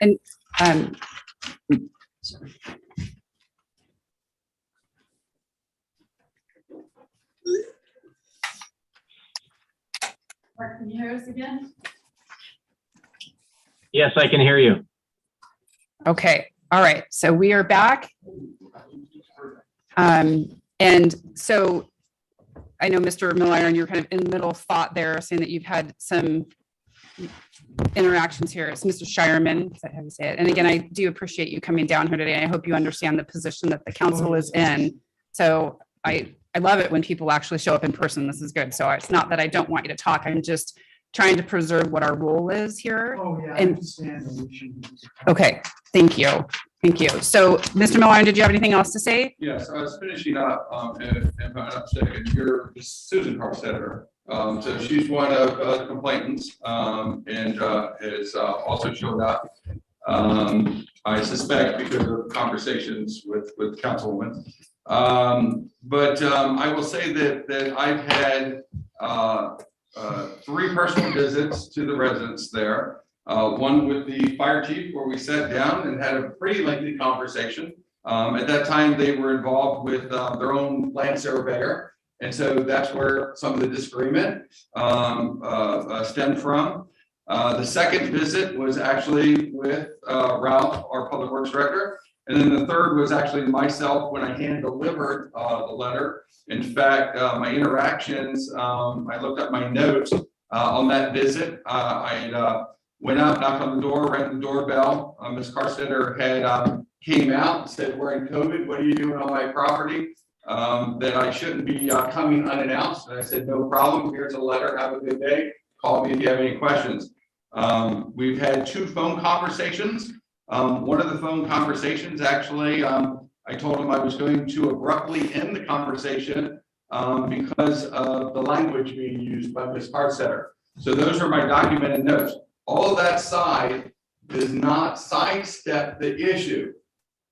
[SPEAKER 3] And Mark, can you hear us again?
[SPEAKER 7] Yes, I can hear you.
[SPEAKER 3] Okay, all right, so we are back. And so I know Mr. Milliron, you're kind of in the middle of thought there, saying that you've had some interactions here. It's Mr. Shireman, is that how you say it? And again, I do appreciate you coming down here today. I hope you understand the position that the council is in. So I love it when people actually show up in person. This is good. So it's not that I don't want you to talk. I'm just trying to preserve what our role is here.
[SPEAKER 9] Oh, yeah, I
[SPEAKER 3] And-
[SPEAKER 9] understand. that we should-
[SPEAKER 3] Okay, thank you. Thank you. So, Mr. Miller, did you have anything else to say?
[SPEAKER 10] Yes, I was finishing up, and if I'm not mistaken, you're Susan Carstetter. So she's one of the complainants, and is also showed up. I suspect because of conversations with Councilwoman. But I will say that I've had 3 personal visits to the residents there. One with the fire chief where we sat down and had a pretty lengthy conversation. At that time, they were involved with their own land surveyor. And so that's where some of the disagreement stemmed from. The second visit was actually with Ralph, our public works director. And then the third was actually myself when I hand delivered the letter. In fact, my interactions, I looked up my notes on that visit. I went out, knocked on the door, rang the doorbell. Ms. Carstetter had came out and said, "We're in COVID. What are you doing on my property? That I shouldn't be coming unannounced." And I said, "No problem. Here's a letter. Have a good day. Call me if you have any questions." We've had 2 phone conversations. One of the phone conversations, actually, I told him I was going to abruptly end the conversation because of the language being used by Ms. Carstetter. So those are my documented notes. All of that side does not sidestep the issue.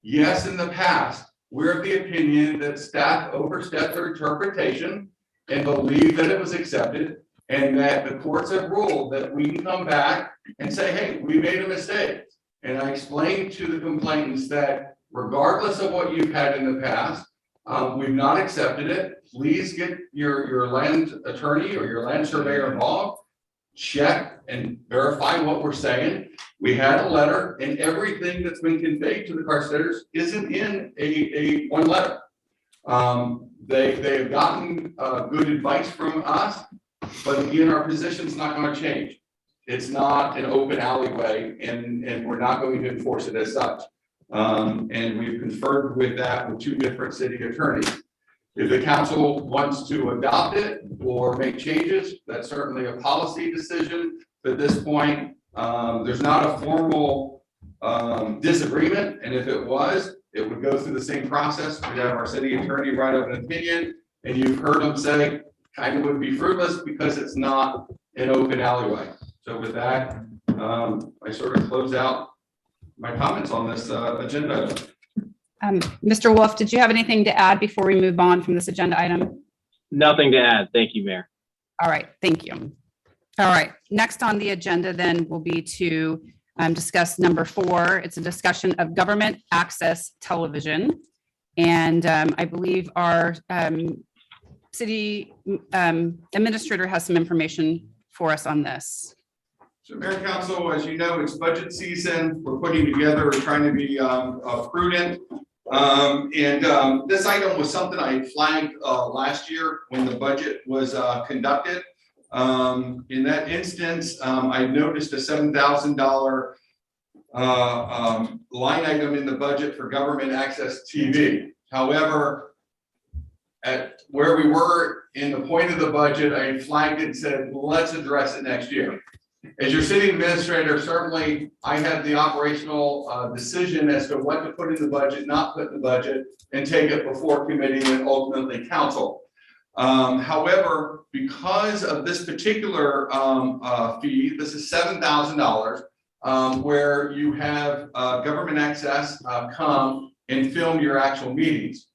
[SPEAKER 10] Yes, in the past, we're of the opinion that staff overstepped their interpretation and believed that it was accepted, and that the courts have ruled that we can come back and say, "Hey, we made a mistake." And I explained to the complainants that regardless of what you've had in the past, we've not accepted it. Please get your land attorney or your land surveyor involved. Check and verify what we're saying. We had a letter, and everything that's been conveyed to the Carstetters isn't in a one letter. They have gotten good advice from us, but again, our position's not going to change. It's not an open alleyway, and we're not going to enforce it as such. And we've conferred with that with 2 different city attorneys. If the council wants to adopt it or make changes, that's certainly a policy decision. But at this point, there's not a formal disagreement. And if it was, it would go through the same process. We'd have our city attorney write up an opinion, and you've heard him say kind of would be fruitless because it's not an open alleyway. So with that, I sort of close out my comments on this agenda.
[SPEAKER 3] Mr. Wolf, did you have anything to add before we move on from this agenda item?
[SPEAKER 7] Nothing to add. Thank you, Mayor.
[SPEAKER 3] All right, thank you. All right, next on the agenda then will be to discuss number 4. It's a discussion of government access television. And I believe our city administrator has some information for us on this.
[SPEAKER 10] So Mayor and Council, as you know, it's budget season. We're putting together, we're trying to be prudent. This item was something I flagged last year when the budget was conducted. In that instance, I noticed a $7,000 line item in the budget for government access TV. However, at where we were in the point of the budget, I flagged it and said, let's address it next year. As your city administrator, certainly I have the operational decision as to what to put in the budget, not put in the budget, and take it before committee and ultimately council. However, because of this particular fee, this is $7,000, where you have government access come and film your actual meetings.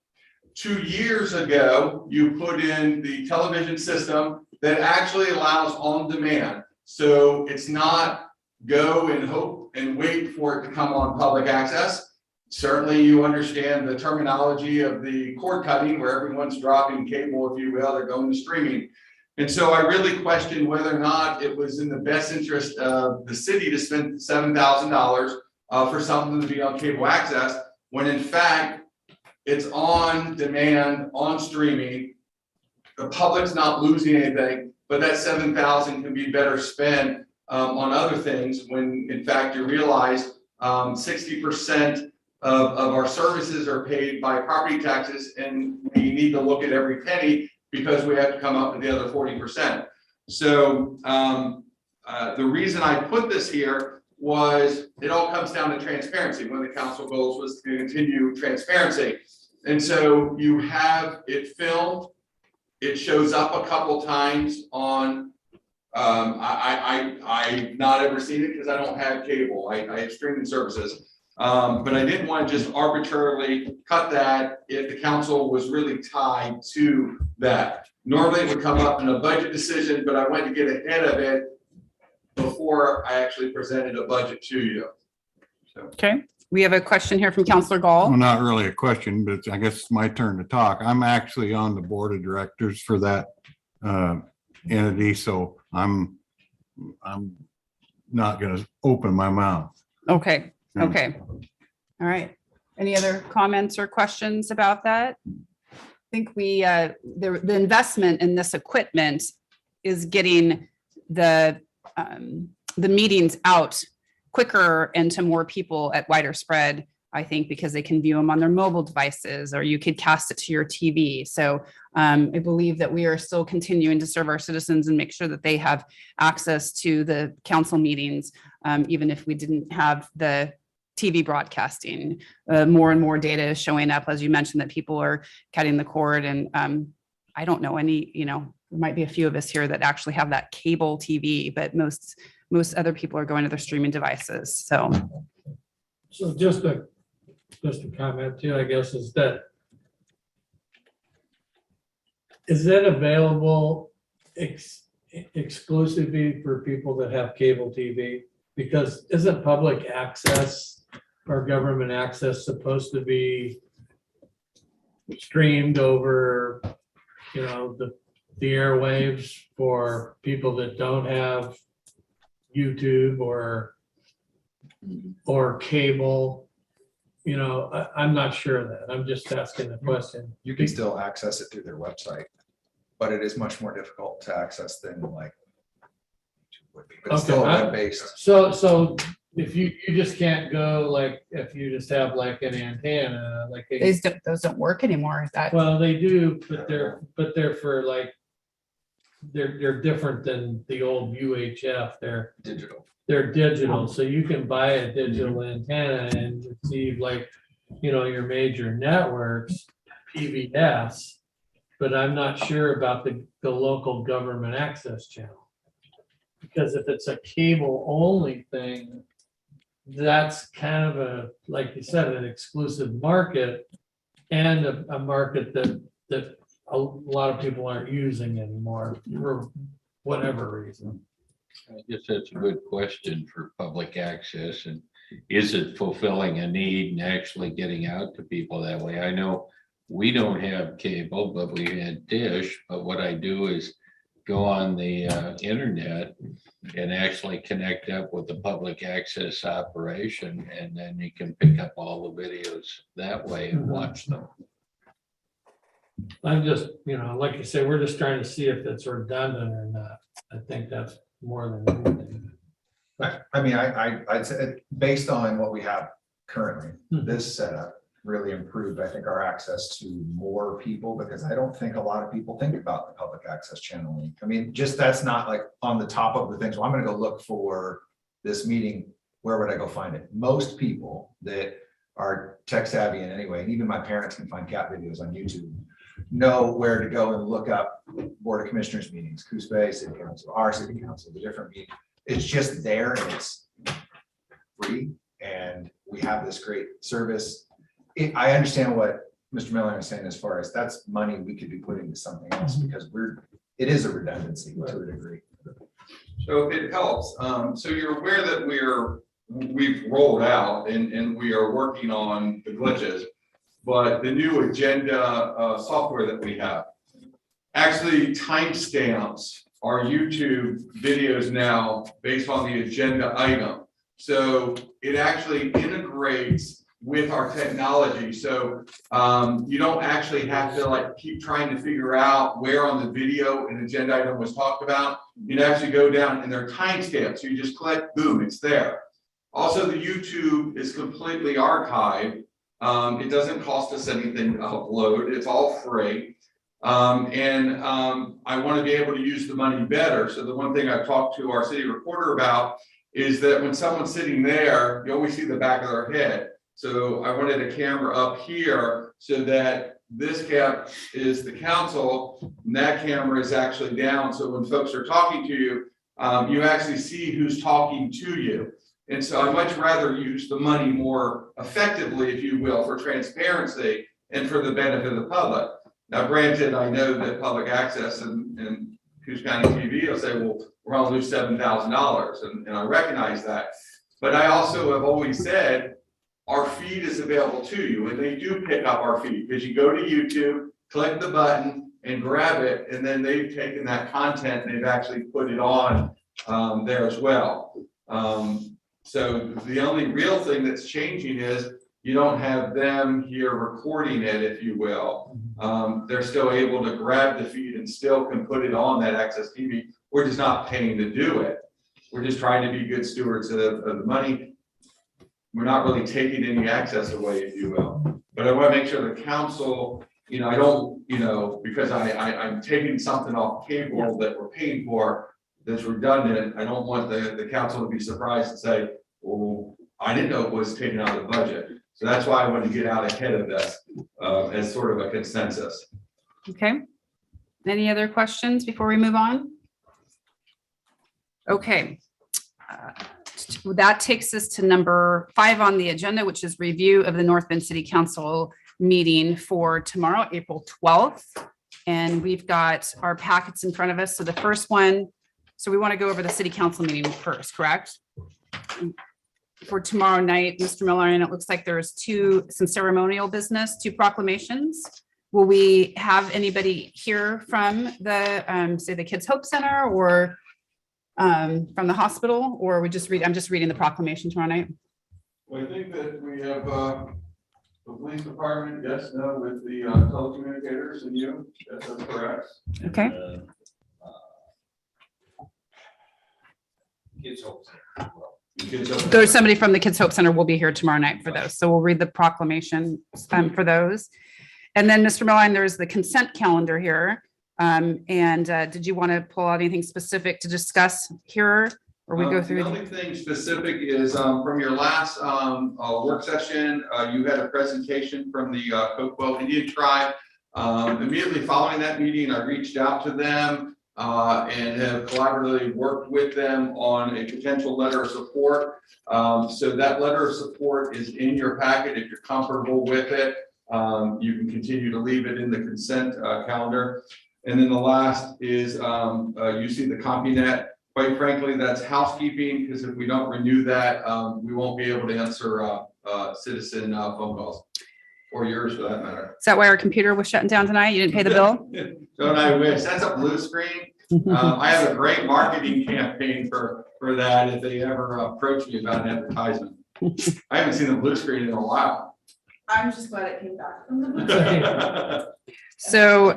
[SPEAKER 10] 2 years ago, you put in the television system that actually allows on demand. So it's not go and hope and wait for it to come on public access. Certainly you understand the terminology of the cord cutting where everyone's dropping cable, if you will, they're going to streaming. And so I really questioned whether or not it was in the best interest of the city to spend $7,000 for something to be on cable access, when in fact, it's on demand, on streaming. The public's not losing anything, but that $7,000 can be better spent on other things when in fact you realize 60% of our services are paid by property taxes, and we need to look at every penny because we have to come up with the other 40%. So the reason I put this here was it all comes down to transparency. One of the council goals was to continue transparency. And so you have it filmed. It shows up a couple times on, I've not ever seen it because I don't have cable. I have streaming services. But I didn't want to just arbitrarily cut that if the council was really tied to that. Normally it would come up in a budget decision, but I wanted to get ahead of it before I actually presented a budget to you. So.
[SPEAKER 3] Okay, we have a question here from Councilor Gall.
[SPEAKER 13] Well, not really a question, but I guess it's my turn to talk. I'm actually on the board of directors for that entity, so I'm not going to open my mouth.
[SPEAKER 3] Okay, okay. All right. Any other comments or questions about that? I think we, the investment in this equipment is getting the meetings out quicker and to more people at wider spread, I think, because they can view them on their mobile devices, or you could cast it to your TV. So I believe that we are still continuing to serve our citizens and make sure that they have access to the council meetings, even if we didn't have the TV broadcasting. More and more data is showing up, as you mentioned, that people are cutting the cord. And I don't know any, there might be a few of us here that actually have that cable TV, but most other people are going to their streaming devices. So
[SPEAKER 6] just a comment too, I guess, is that available exclusively for people that have cable TV? Because isn't public access or government access supposed to be streamed over, the airwaves for people that don't have YouTube or cable? I'm not sure of that. I'm just asking the question.
[SPEAKER 11] You can still access it through their website, but it is much more difficult to access than like YouTube would be, but it's still web-based.
[SPEAKER 6] So if you just can't go, like, if you just have like an antenna, like
[SPEAKER 3] those don't work anymore. Is that?
[SPEAKER 6] Well, they do, but they're for like, they're different than the old UHF. They're digital. So you can buy a digital antenna and receive, like, your major networks, PBS, but I'm not sure about the local government access channel. Because if it's a cable only thing, that's kind of a, like you said, an exclusive market, and a market that a lot of people aren't using anymore for whatever reason.
[SPEAKER 5] I guess that's a good question for public access, and is it fulfilling a need and actually getting out to people that way? I know we don't have cable, but we had Dish, but what I do is go on the internet and actually connect up with the public access operation, and then you can pick up all the videos that way and watch them.
[SPEAKER 6] I'm just, like you say, we're just trying to see if it's redundant or not. I think that's more than anything.
[SPEAKER 11] I mean, I'd say, based on what we have currently, this setup really improved, I think, our access to more people, because I don't think a lot of people think about the public access channel link. I mean, just that's not like on the top of the things. Well, I'm going to go look for this meeting. Where would I go find it? Most people that are tech savvy in any way, and even my parents can find cat videos on YouTube, know where to go and look up Board of Commissioners meetings, Coos Bay City Council, our city council, the different meetings. It's just there and it's free, and we have this great service. I understand what Mr. Miller is saying as far as that's money we could be putting to something else, because it is a redundancy to a degree.
[SPEAKER 10] So it helps. So you're aware that we've rolled out and we are working on the glitches, but the new agenda software that we have actually timestamps our YouTube videos now based on the agenda item. So it actually integrates with our technology. So you don't actually have to keep trying to figure out where on the video an agenda item was talked about. You'd actually go down and they're timestamps. So you just click, boom, it's there. Also, the YouTube is completely archived. It doesn't cost us anything to upload. It's all free. I want to be able to use the money better. So the one thing I've talked to our city recorder about is that when someone's sitting there, you always see the back of their head. So I wanted a camera up here so that this cap is the council, and that camera is actually down. So when folks are talking to you, you actually see who's talking to you. And so I'd much rather use the money more effectively, if you will, for transparency and for the benefit of the public. Now, granted, I know that public access and Coos County TV will say, well, we're gonna lose $7,000, and I recognize that. But I also have always said, our feed is available to you, and they do pick up our feed, because you go to YouTube, click the button and grab it, and then they've taken that content and they've actually put it on there as well. So the only real thing that's changing is you don't have them here recording it, if you will. They're still able to grab the feed and still can put it on that Access TV. We're just not paying to do it. We're just trying to be good stewards of the money. We're not really taking any access away, if you will. But I want to make sure the council, I don't, because I'm taking something off cable that we're paying for that's redundant. I don't want the council to be surprised and say, well, I didn't know it was taken out of the budget. So that's why I want to get out ahead of this as sort of a consensus.
[SPEAKER 3] Okay. Any other questions before we move on? Okay. That takes us to number 5 on the agenda, which is review of the North Bend City Council meeting for tomorrow, April 12th. And we've got our packets in front of us. So the first one, so we want to go over the city council meeting first, correct? For tomorrow night, Mr. Miller, and it looks like there's some ceremonial business, 2 proclamations. Will we have anybody here from the, say the Kids Hope Center or from the hospital, or we just I'm just reading the proclamation tomorrow night?
[SPEAKER 10] Well, I think that we have the police department, yes, no, with the telecommunicators and you, that's correct.
[SPEAKER 3] Okay.
[SPEAKER 11] Kids Hope
[SPEAKER 3] There's somebody from the Kids Hope Center will be here tomorrow night for those. So we'll read the proclamation for those. And then Mr. Milline, there's the consent calendar here. Did you want to pull out anything specific to discuss here, or we go through?
[SPEAKER 10] The only thing specific is from your last work session, you had a presentation from the Coquille Indian tribe. Immediately following that meeting, I reached out to them and have collaboratively worked with them on a potential letter of support. So that letter of support is in your packet. If you're comfortable with it, you can continue to leave it in the consent calendar. And then the last is you see the CompuNet. Quite frankly, that's housekeeping, because if we don't renew that, we won't be able to answer citizen phone calls, or yours for that matter.
[SPEAKER 3] Is that why our computer was shutting down tonight? You didn't pay the bill?
[SPEAKER 10] Don't I wish? That's a blue screen. I have a great marketing campaign for that if they ever approach me about an advertisement. I haven't seen the blue screen in a while.
[SPEAKER 14] I'm just glad it came back from the book.
[SPEAKER 3] So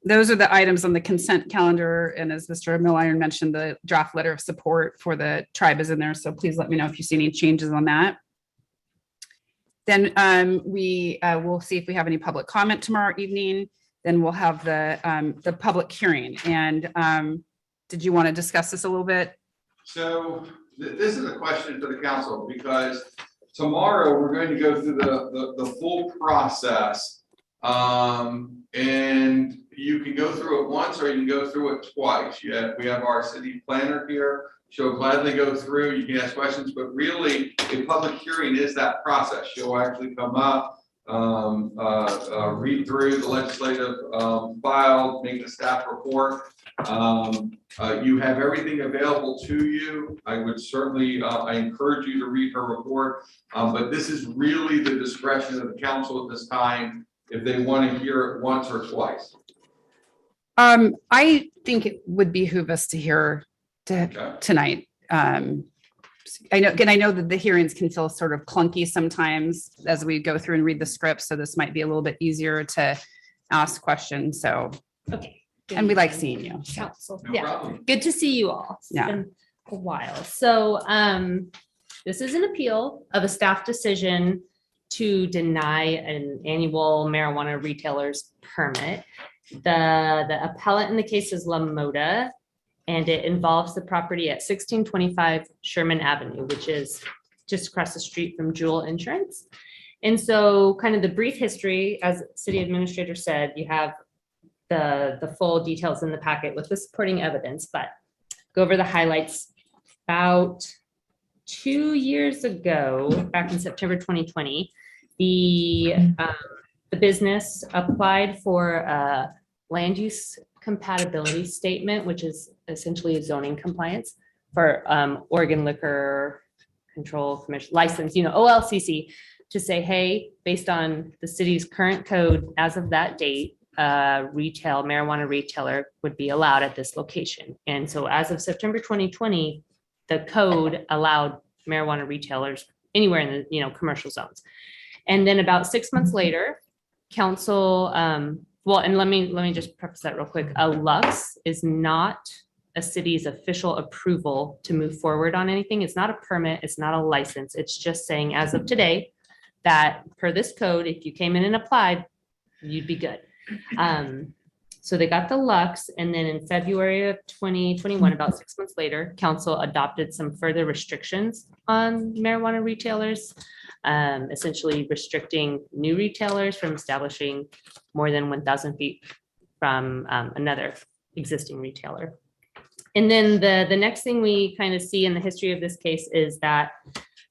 [SPEAKER 3] those are the items on the consent calendar. And as Mr. Milliron mentioned, the draft letter of support for the tribe is in there. So please let me know if you see any changes on that. Then we will see if we have any public comment tomorrow evening. Then we'll have the public hearing. And did you want to discuss this a little bit?
[SPEAKER 10] So this is a question for the council, because tomorrow we're going to go through the full process. And you can go through it once or you can go through it twice. We have our city planner here. She'll gladly go through. You can ask questions, but really a public hearing is that process. She'll actually come up, read through the legislative file, make the staff report. You have everything available to you. I would certainly, I encourage you to read her report, but this is really the discretion of the council at this time, if they want to hear it once or twice.
[SPEAKER 3] I think it would behoove us to hear tonight. I know that the hearings can feel sort of clunky sometimes as we go through and read the script. So this might be a little bit easier to ask questions. So,
[SPEAKER 14] Okay.
[SPEAKER 3] and we like seeing you.
[SPEAKER 14] Council.
[SPEAKER 10] No
[SPEAKER 14] Yeah.
[SPEAKER 10] problem.
[SPEAKER 14] Good to see you all. It's
[SPEAKER 3] Yeah.
[SPEAKER 14] been a while. So this is an appeal of a staff decision to deny an annual marijuana retailer's permit. The appellant in the case is Lamoda, and it involves the property at 1625 Sherman Avenue, which is just across the street from Jewel Insurance. And so kind of the brief history, as city administrator said, you have the full details in the packet with the supporting evidence, but go over the highlights. About 2 years ago, back in September 2020, the business applied for a land use compatibility statement, which is essentially a zoning compliance for Oregon Liquor Control Commission license, OLCC, to say, hey, based on the city's current code as of that date, marijuana retailer would be allowed at this location. And so as of September 2020, the code allowed marijuana retailers anywhere in the commercial zones. And then about 6 months later, council, and let me just preface that real quick. A Lux is not a city's official approval to move forward on anything. It's not a permit, it's not a license. It's just saying as of today that per this code, if you came in and applied, you'd be good. So they got the Lux, and then in February of 2021, about 6 months later, council adopted some further restrictions on marijuana retailers, essentially restricting new retailers from establishing more than 1,000 feet from another existing retailer. And then the next thing we kind of see in the history of this case is that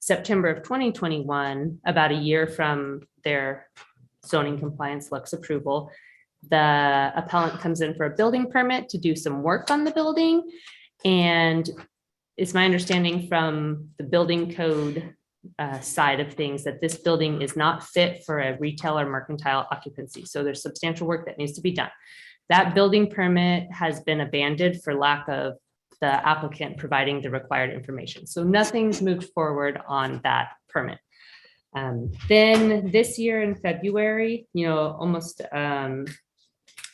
[SPEAKER 14] September of 2021, about a year from their zoning compliance Lux approval, the appellant comes in for a building permit to do some work on the building. And it's my understanding from the building code side of things that this building is not fit for a retail or mercantile occupancy. So there's substantial work that needs to be done. That building permit has been abandoned for lack of the applicant providing the required information. So nothing's moved forward on that permit. Then this year in February, almost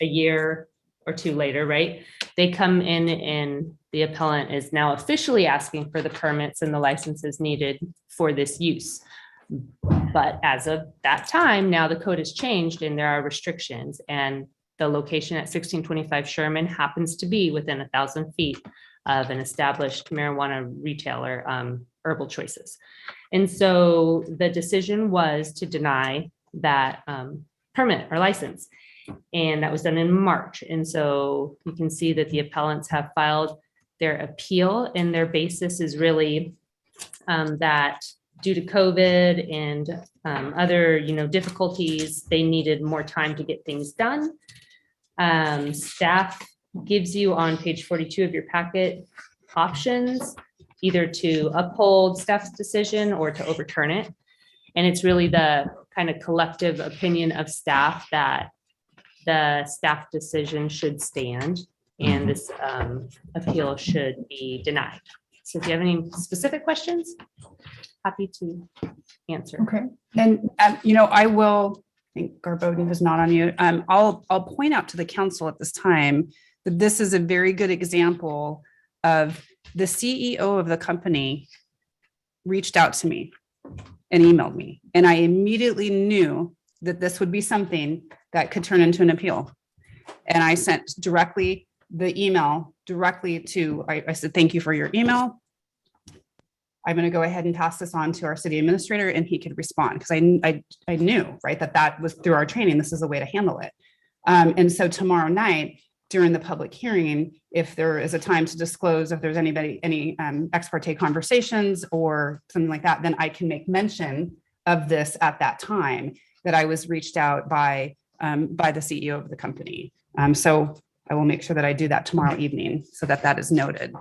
[SPEAKER 14] a year or two later, right? They come in and the appellant is now officially asking for the permits and the licenses needed for this use. But as of that time, now the code has changed and there are restrictions, and the location at 1625 Sherman happens to be within 1,000 feet of an established marijuana retailer, Herbal Choices. And so the decision was to deny that permit or license. And that was done in March. And so you can see that the appellants have filed their appeal, and their basis is really that due to COVID and other, difficulties, they needed more time to get things done. Staff gives you on page 42 of your packet options, either to uphold staff's decision or to overturn it. And it's really the kind of collective opinion of staff that the staff decision should stand and this appeal should be denied. So if you have any specific questions, happy to answer.
[SPEAKER 15] Okay. And, I will, I think Garboden is not on you. I'll point out to the council at this time that this is a very good example of the CEO of the company reached out to me and emailed me. And I immediately knew that this would be something that could turn into an appeal. And I sent the email directly to, I said, thank you for your email. I'm going to go ahead and pass this on to our city administrator and he could respond, because I knew, right, that was through our training. This is a way to handle it. And so tomorrow night during the public hearing, if there is a time to disclose, if there's any ex parte conversations or something like that, then I can make mention of this at that time, that I was reached out by the CEO of the company. So I will make sure that I do that tomorrow evening so that is noted.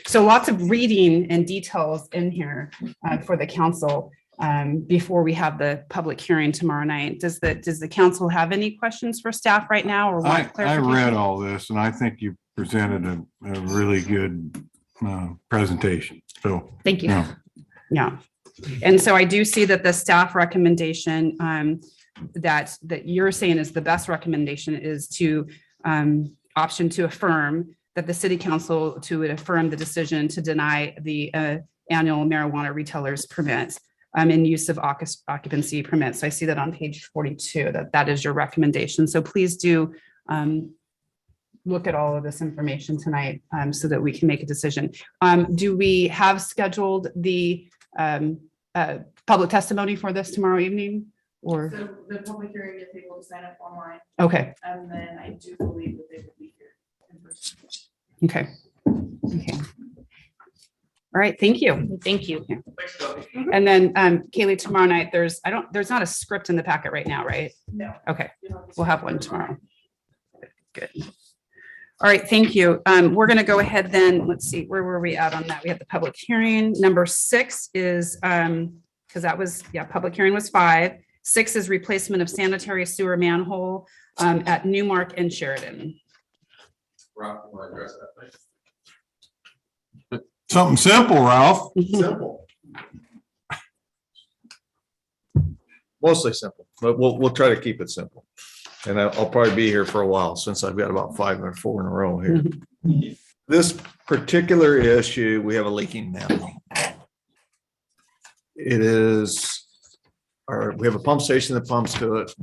[SPEAKER 15] So lots of reading and details in here for the council before we have the public hearing tomorrow night. Does the council have any questions for staff right now, or want
[SPEAKER 13] I
[SPEAKER 15] clarification?
[SPEAKER 13] read all this and I think you presented a really good presentation. So
[SPEAKER 15] Thank you. Yeah. And so I do see that the staff recommendation that you're saying is the best recommendation is to option to affirm that the city council to affirm the decision to deny the annual marijuana retailers permits in use of occupancy permits. So I see that on page 42, that is your recommendation. So please do look at all of this information tonight so that we can make a decision. Do we have scheduled the public testimony for this tomorrow evening? Or,
[SPEAKER 16] So the public hearing is able to sign up online,
[SPEAKER 15] okay,
[SPEAKER 16] and then I do believe that they will be here in person.
[SPEAKER 15] okay. Okay. All right, thank you.
[SPEAKER 14] Thank you.
[SPEAKER 15] And then Kaylee, tomorrow night, there's not a script in the packet right now, right?
[SPEAKER 16] No.
[SPEAKER 15] Okay, we'll have one tomorrow. Good. All right, thank you. We're gonna go ahead then, let's see, where were we at on that? We had the public hearing. Number 6 is, because that was, yeah, public hearing was 5. 6 is replacement of sanitary sewer manhole at Newmark and Sheridan.
[SPEAKER 10] Ralph, you want to address that, please?
[SPEAKER 13] Something simple, Ralph.
[SPEAKER 11] Simple.
[SPEAKER 12] Mostly simple, but we'll try to keep it simple. And I'll probably be here for a while since I've got about 5 or 4 in a row here. This particular issue, we have a leaking manhole. It is, we have a pump station that pumps to it.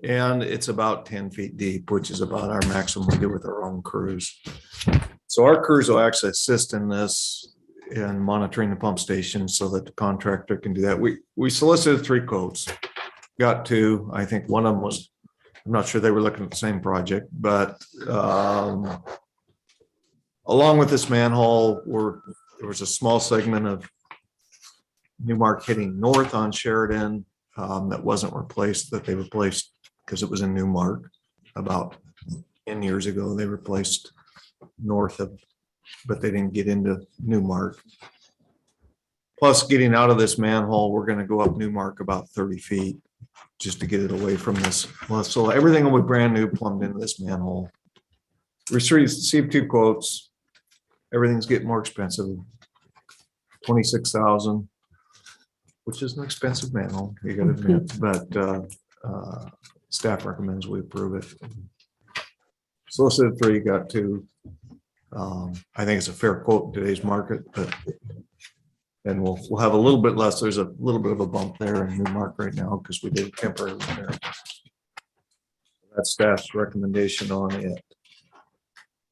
[SPEAKER 12] And it's about 10 feet deep, which is about our maximum we do with our own crews. So our crews will actually assist in this in monitoring the pump station so that the contractor can do that. We solicited 3 quotes, got 2. I think one of them was, I'm not sure they were looking at the same project, but along with this manhole, there was a small segment of Newmark hitting north on Sheridan that wasn't replaced, that they replaced because it was in Newmark about 10 years ago. They replaced north of, but they didn't get into Newmark. Plus, getting out of this manhole, we're going to go up Newmark about 30 feet just to get it away from this. Well, so everything will be brand new, plumbed into this manhole. We received 2 quotes. Everything's getting more expensive. $26,000, which is an expensive manhole, you gotta admit, but staff recommends we approve it. Solicited 3, got 2. I think it's a fair quote in today's market, but and we'll have a little bit less. There's a little bit of a bump there in Newmark right now because we did a temporary repair. That's staff's recommendation on it.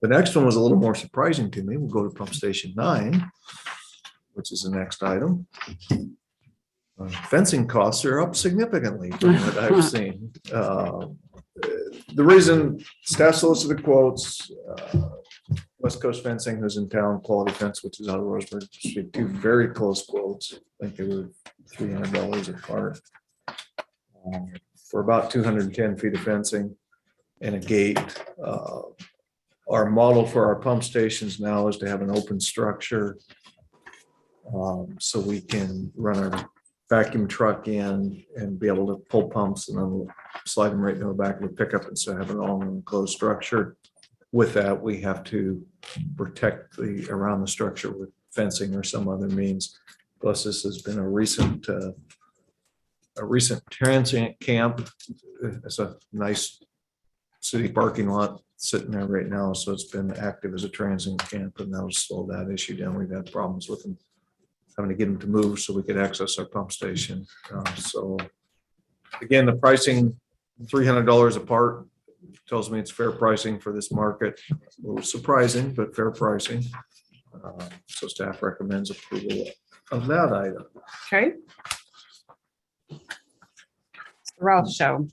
[SPEAKER 12] The next one was a little more surprising to me. We'll go to pump station 9, which is the next item. Fencing costs are up significantly from what I've seen. The reason staff solicited quotes, West Coast Fencing, who's in town, Quality Fence, which is out of Roseburg, received 2 very close quotes. I think they were $300 apart for about 210 feet of fencing and a gate. Our model for our pump stations now is to have an open structure so we can run our vacuum truck in and be able to pull pumps and then we'll slide them right in the back of the pickup instead of having it all in an enclosed structure. With that, we have to protect around the structure with fencing or some other means. Plus, this has been a recent transient camp. It's a nice city parking lot sitting there right now, so it's been active as a transient camp, and that'll slow that issue down. We've had problems with them having to get them to move so we could access our pump station. So again, the pricing, $300 a part, tells me it's fair pricing for this market. A little surprising, but fair pricing. So staff recommends approval of that item.
[SPEAKER 15] Okay. Ralph show.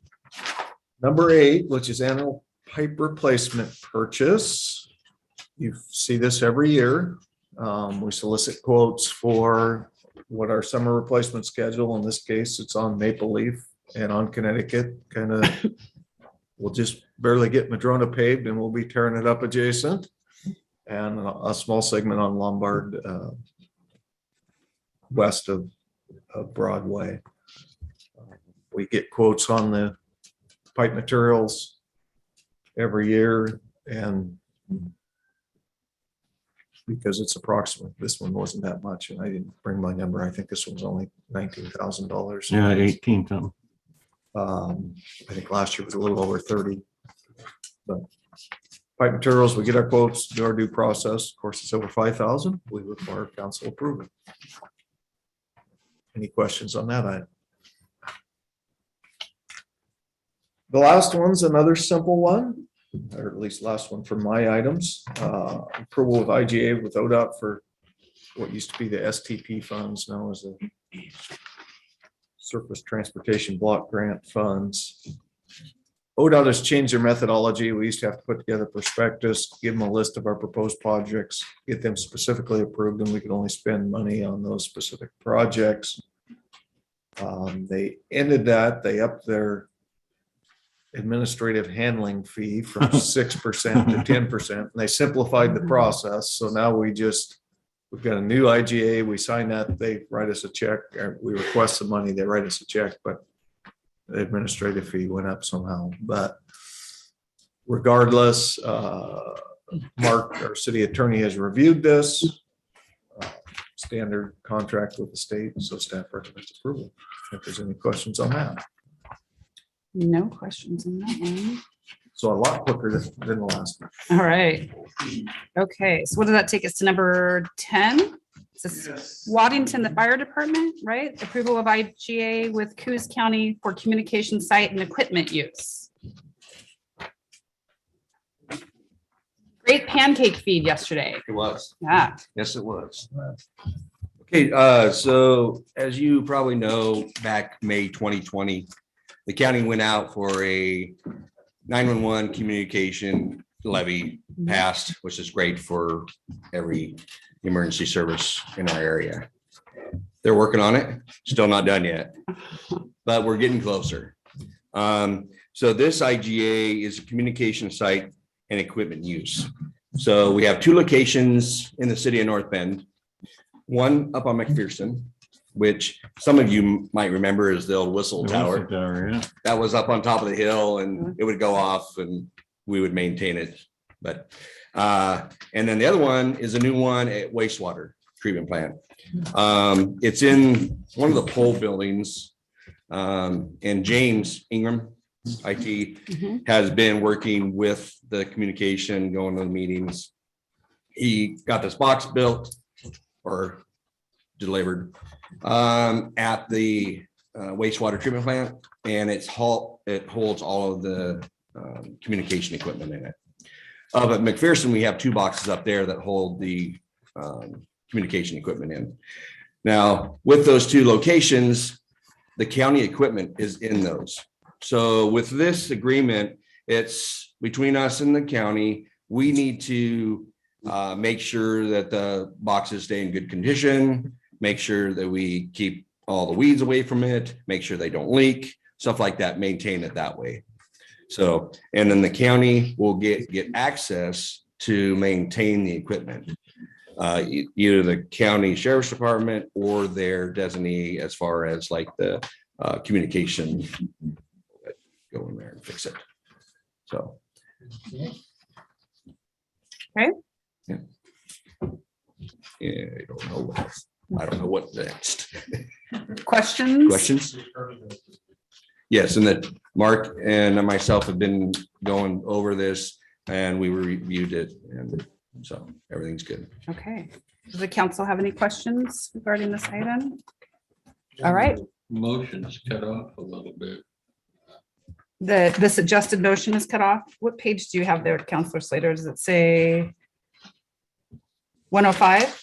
[SPEAKER 12] Number 8, which is annual pipe replacement purchase. You see this every year. We solicit quotes for what our summer replacement schedule. In this case, it's on Maple Leaf and on Connecticut. Kind of, we'll just barely get Madrona paved and we'll be tearing it up adjacent. And a small segment on Lombard west of Broadway. We get quotes on the pipe materials every year, and because it's approximate, this one wasn't that much, and I didn't bring my number. I think this one's only $19,000.
[SPEAKER 13] Yeah, 18 something.
[SPEAKER 12] I think last year was a little over 30. But pipe materials, we get our quotes, do our due process. Of course, it's over 5,000. We require council approval. Any questions on that item? The last one's another simple one, or at least last one for my items. Approval of IGA with ODOT for what used to be the STP funds, now is the Surface Transportation Block Grant Funds. ODOT has changed their methodology. We used to have to put together prospectus, give them a list of our proposed projects, get them specifically approved, and we could only spend money on those specific projects. They ended that, they upped their administrative handling fee from 6% to 10%, and they simplified the process. So now we've got a new IGA, we sign that, they write us a check, or we request the money, they write us a check, but the administrative fee went up somehow. But regardless, Mark, our city attorney, has reviewed this. Standard contract with the state, so staff recommends approval. If there's any questions on that.
[SPEAKER 15] No questions on that one.
[SPEAKER 12] So a lot quicker than the last one.
[SPEAKER 15] All right. Okay, so what does that take us to number 10? This is Waddington, the fire department, right? Approval of IGA with Coos County for communication site and equipment use. Great pancake feed yesterday.
[SPEAKER 17] It was.
[SPEAKER 15] Yeah.
[SPEAKER 17] Yes, it was. Okay, so as you probably know, back May 2020, the county went out for a 911 communication levy passed, which is great for every emergency service in our area. They're working on it, still not done yet, but we're getting closer. So this IGA is a communication site and equipment use. So we have two locations in the city of North Bend. One up on McPherson, which some of you might remember is the old whistle tower. That was up on top of the hill and it would go off and we would maintain it. But and then the other one is a new one at wastewater treatment plant. It's in one of the pole buildings. And James Ingram, IT, has been working with the communication, going to the meetings. He got this box built or delivered at the wastewater treatment plant, and it holds all of the communication equipment in it. But at McPherson, we have two boxes up there that hold the communication equipment in. Now, with those two locations, the county equipment is in those. So with this agreement, it's between us and the county. We need to make sure that the boxes stay in good condition, make sure that we keep all the weeds away from it, make sure they don't leak, stuff like that, maintain it that way. So, and then the county will get access to maintain the equipment. Either the county sheriff's department or their designee as far as like the communication, go in there and fix it. So.
[SPEAKER 15] Okay.
[SPEAKER 17] Yeah. Yeah, I don't know what next.
[SPEAKER 15] Questions?
[SPEAKER 17] Questions? Yes, and that Mark and myself have been going over this and we reviewed it, and so everything's good.
[SPEAKER 15] Okay. Does the council have any questions regarding this item? All right.
[SPEAKER 5] Motion's cut off a little bit.
[SPEAKER 15] This adjusted motion is cut off. What page do you have there, Counselor Slater? Does it say 105?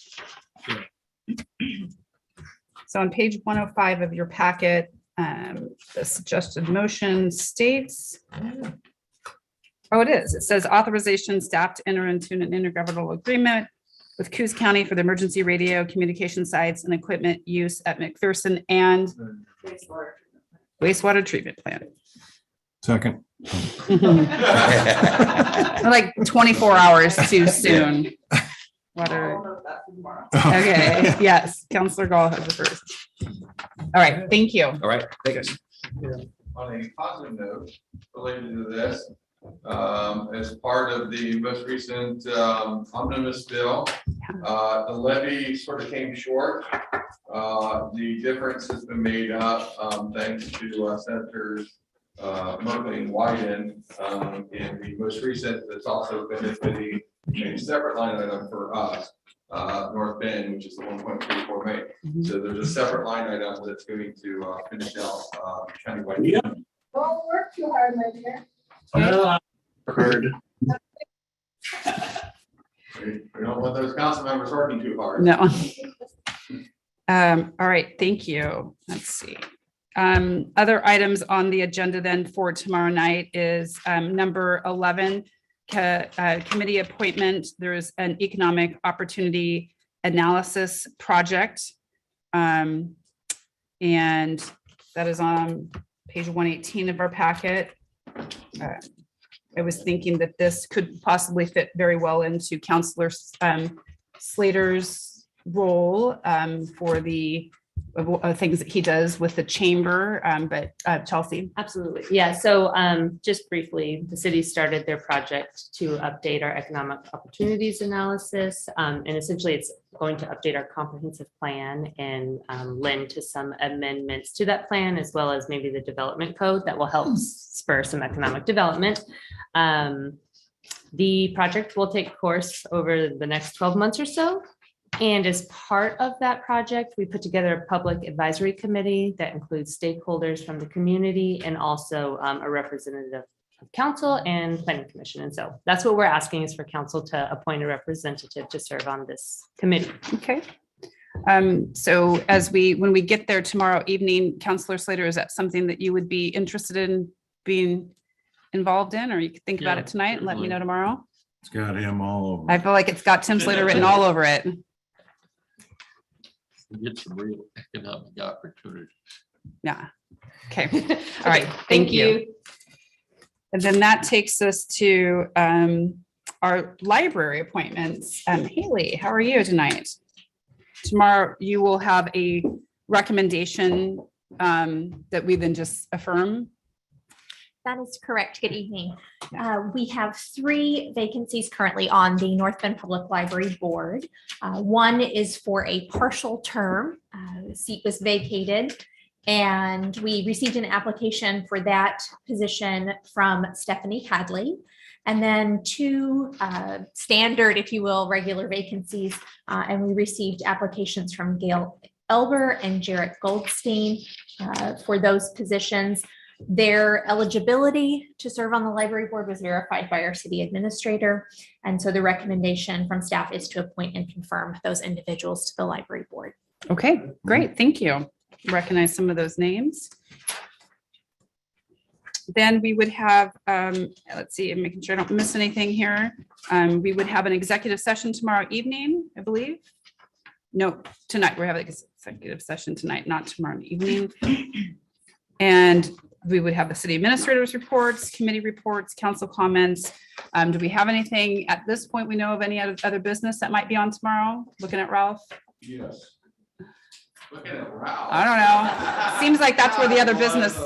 [SPEAKER 15] So on page 105 of your packet, the suggested motion states, oh, it is. It says authorization staff to enter into an intergovernmental agreement with Coos County for the emergency radio communication sites and equipment use at McPherson and wastewater treatment plant.
[SPEAKER 13] Second.
[SPEAKER 15] Like 24 hours too soon. Water. Okay, yes, Counselor Gall has the first. All right, thank you.
[SPEAKER 17] All right, thanks.
[SPEAKER 10] On a positive note related to this, as part of the most recent omnibus bill, the levy sort of came short. The difference has been made up thanks to Senators Murphy and Wyden in the most recent. That's also benefiting a separate line item for us, North Bend, which is the 1.34 million. So there's a separate line item that's going to finish out countywide.
[SPEAKER 16] Don't work too hard, my dear.
[SPEAKER 9] Heard.
[SPEAKER 10] We don't want those council members working too hard.
[SPEAKER 15] No. All right, thank you. Let's see. Other items on the agenda then for tomorrow night is number 11, committee appointment. There is an economic opportunity analysis project. And that is on page 118 of our packet. I was thinking that this could possibly fit very well into Counselor Slater's role for the things that he does with the chamber, but Chelsea.
[SPEAKER 14] Absolutely. Yeah. So just briefly, the city started their project to update our economic opportunities analysis. And essentially it's going to update our comprehensive plan and lend to some amendments to that plan, as well as maybe the development code that will help spur some economic development. The project will take course over the next 12 months or so. And as part of that project, we put together a public advisory committee that includes stakeholders from the community and also a representative of council and planning commission. And so that's what we're asking, is for council to appoint a representative to serve on this committee.
[SPEAKER 15] Okay. So when we get there tomorrow evening, Counselor Slater, is that something that you would be interested in being involved in, or you could think about
[SPEAKER 5] Yeah,
[SPEAKER 15] it tonight and let me know tomorrow?
[SPEAKER 13] It's got him all over.
[SPEAKER 15] I feel like it's got Tim Slater written all over it.
[SPEAKER 5] Get some real economic opportunities.
[SPEAKER 15] Yeah. Okay. All right. Thank you. And then that takes us to our library appointments. Haley, how are you tonight? Tomorrow you will have a recommendation that we then just affirm.
[SPEAKER 18] That is correct. Good evening. We have 3 vacancies currently on the North Bend Public Library Board. One is for a partial term. The seat was vacated, and we received an application for that position from Stephanie Hadley. And then 2 standard, if you will, regular vacancies. And we received applications from Gail Elber and Jarrett Goldstein for those positions. Their eligibility to serve on the library board was verified by our city administrator. And so the recommendation from staff is to appoint and confirm those individuals to the library board.
[SPEAKER 15] Okay, great. Thank you. Recognize some of those names. Then we would have, let's see, I'm making sure I don't miss anything here. We would have an executive session tomorrow evening, I believe. No, tonight. We're having an executive session tonight, not tomorrow evening. And we would have the city administrators reports, committee reports, council comments. Do we have anything at this point we know of any other business that might be on tomorrow? Looking at Ralph?
[SPEAKER 10] Yes. Looking at Ralph.
[SPEAKER 15] I don't know. Seems like that's where the other business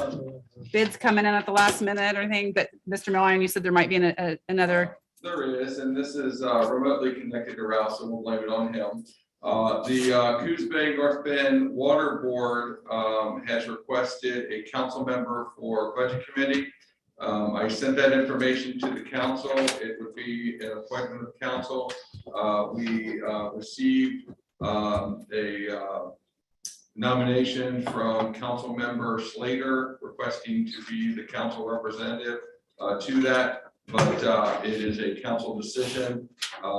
[SPEAKER 15] bids coming in at the last minute or anything, but Mr. Milliron, you said there might be another.
[SPEAKER 10] There is, and this is remotely connected to Ralph, so we'll blame it on him. The Coos Bay North Bend Water Board has requested a council member for budget committee. I sent that information to the council. It would be an appointment of council. We received a nomination from council member Slater requesting to be the council representative to that. But it is a council decision.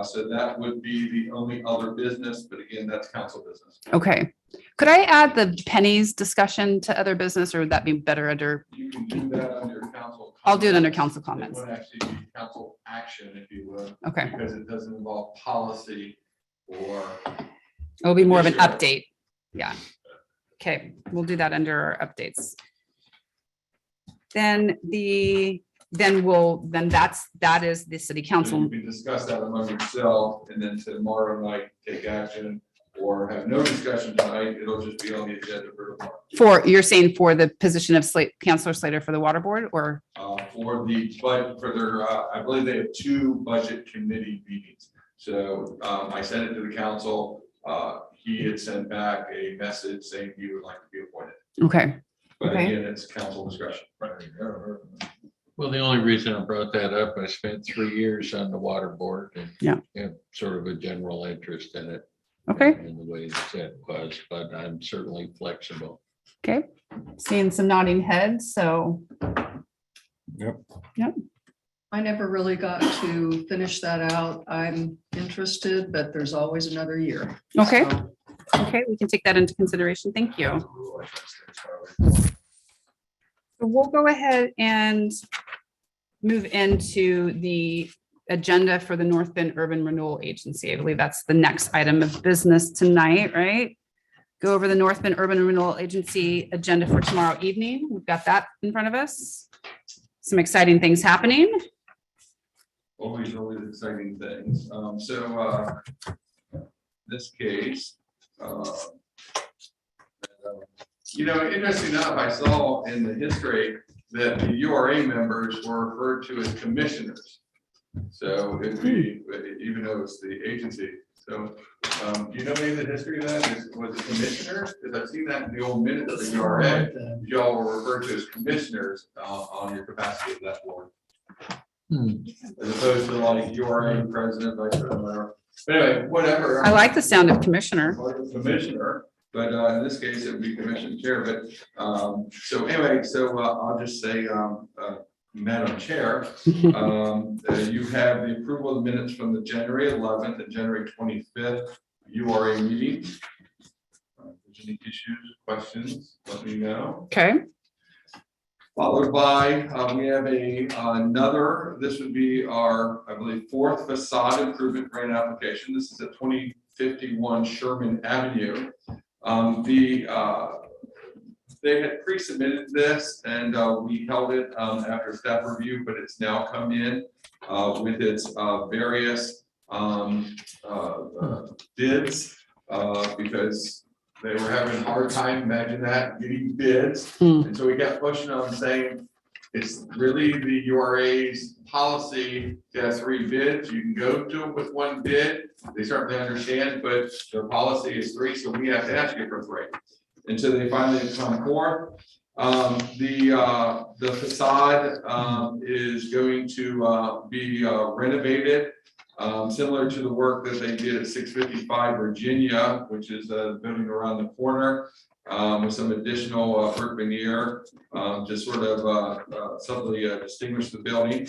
[SPEAKER 10] So that would be the only other business, but again, that's council business.
[SPEAKER 15] Okay. Could I add the pennies discussion to other business, or would that be better under?
[SPEAKER 10] You can do that under council.
[SPEAKER 15] I'll do it under council comments.
[SPEAKER 10] It would actually be council action, if you would.
[SPEAKER 15] Okay.
[SPEAKER 10] Because it doesn't involve policy or.
[SPEAKER 15] It'll be more of an update. Yeah. Okay, we'll do that under our updates. Then that is the city council.
[SPEAKER 10] You can discuss that among yourself, and then tomorrow night take action, or have no discussion tonight. It'll just be on the agenda for tomorrow.
[SPEAKER 15] You're saying for the position of Councilor Slater for the water board, or?
[SPEAKER 10] For their, I believe they have 2 budget committee meetings. So I sent it to the council. He had sent back a message saying he would like to be appointed.
[SPEAKER 15] Okay.
[SPEAKER 10] But
[SPEAKER 15] Okay.
[SPEAKER 10] again, it's council discussion.
[SPEAKER 5] Well, the only reason I brought that up, I spent 3 years on the water board and
[SPEAKER 15] Yeah.
[SPEAKER 5] have sort of a general interest in it.
[SPEAKER 15] Okay.
[SPEAKER 5] In the way that it was, but I'm certainly flexible.
[SPEAKER 15] Okay, seeing some nodding heads, so.
[SPEAKER 13] Yep.
[SPEAKER 15] Yep.
[SPEAKER 1] I never really got to finish that out. I'm interested, but there's always another year.
[SPEAKER 15] Okay.
[SPEAKER 1] So,
[SPEAKER 15] Okay, we can take that into consideration. Thank you. So we'll go ahead and move into the agenda for the North Bend Urban Renewal Agency. I believe that's the next item of business tonight, right? Go over the North Bend Urban Renewal Agency agenda for tomorrow evening. We've got that in front of us. Some exciting things happening.
[SPEAKER 10] Always exciting things. This case, interesting enough, I saw in the history that the URA members were referred to as commissioners. So it'd be, even though it's the agency. So do you know any of the history of that? Was it commissioners? Because I've seen that in the old minutes of the URA. Y'all were referred to as commissioners on your capacity of that board. As opposed to like URA president, vice president, whatever. But anyway, whatever.
[SPEAKER 15] I like the sound of commissioner.
[SPEAKER 10] Commissioner, but in this case, it would be commission chair. But so anyway, I'll just say, Madam Chair, you have the approval of the minutes from the January 11th and January 25th URA meetings. If there's any issues, questions, let me know.
[SPEAKER 15] Okay.
[SPEAKER 10] Followed by, we have another, this would be our, I believe, 4th facade improvement grant application. This is at 2051 Sherman Avenue. They had pre-submitted this and we held it after staff review, but it's now come in with its various bids because they were having a hard time, imagine that, getting bids. And so we kept pushing on saying, it's really the URA's policy to have 3 bids. You can go to it with 1 bid. They certainly understand, but their policy is 3, so we have to ask you for 3. And so they finally come forth. The facade is going to be renovated, similar to the work that they did at 655 Virginia, which is the building around the corner, with some additional brick veneer to sort of subtly distinguish the building.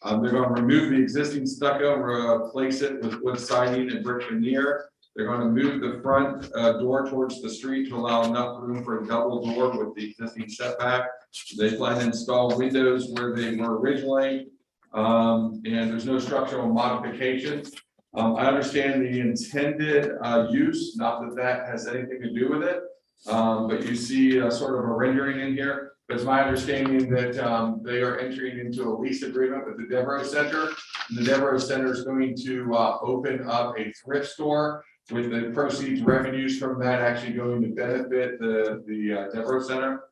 [SPEAKER 10] They're going to remove the existing stucco and replace it with wood siding and brick veneer. They're going to move the front door towards the street to allow enough room for a double door with the existing setback. They plan to install windows where they were originally, and there's no structural modifications. I understand the intended use, not that that has anything to do with it, but you see sort of a rendering in here. But it's my understanding that they are entering into a lease agreement with the Devereaux Center. And the Devereaux Center is going to open up a thrift store, with the proceeds revenues from that actually going to benefit the Devereaux Center.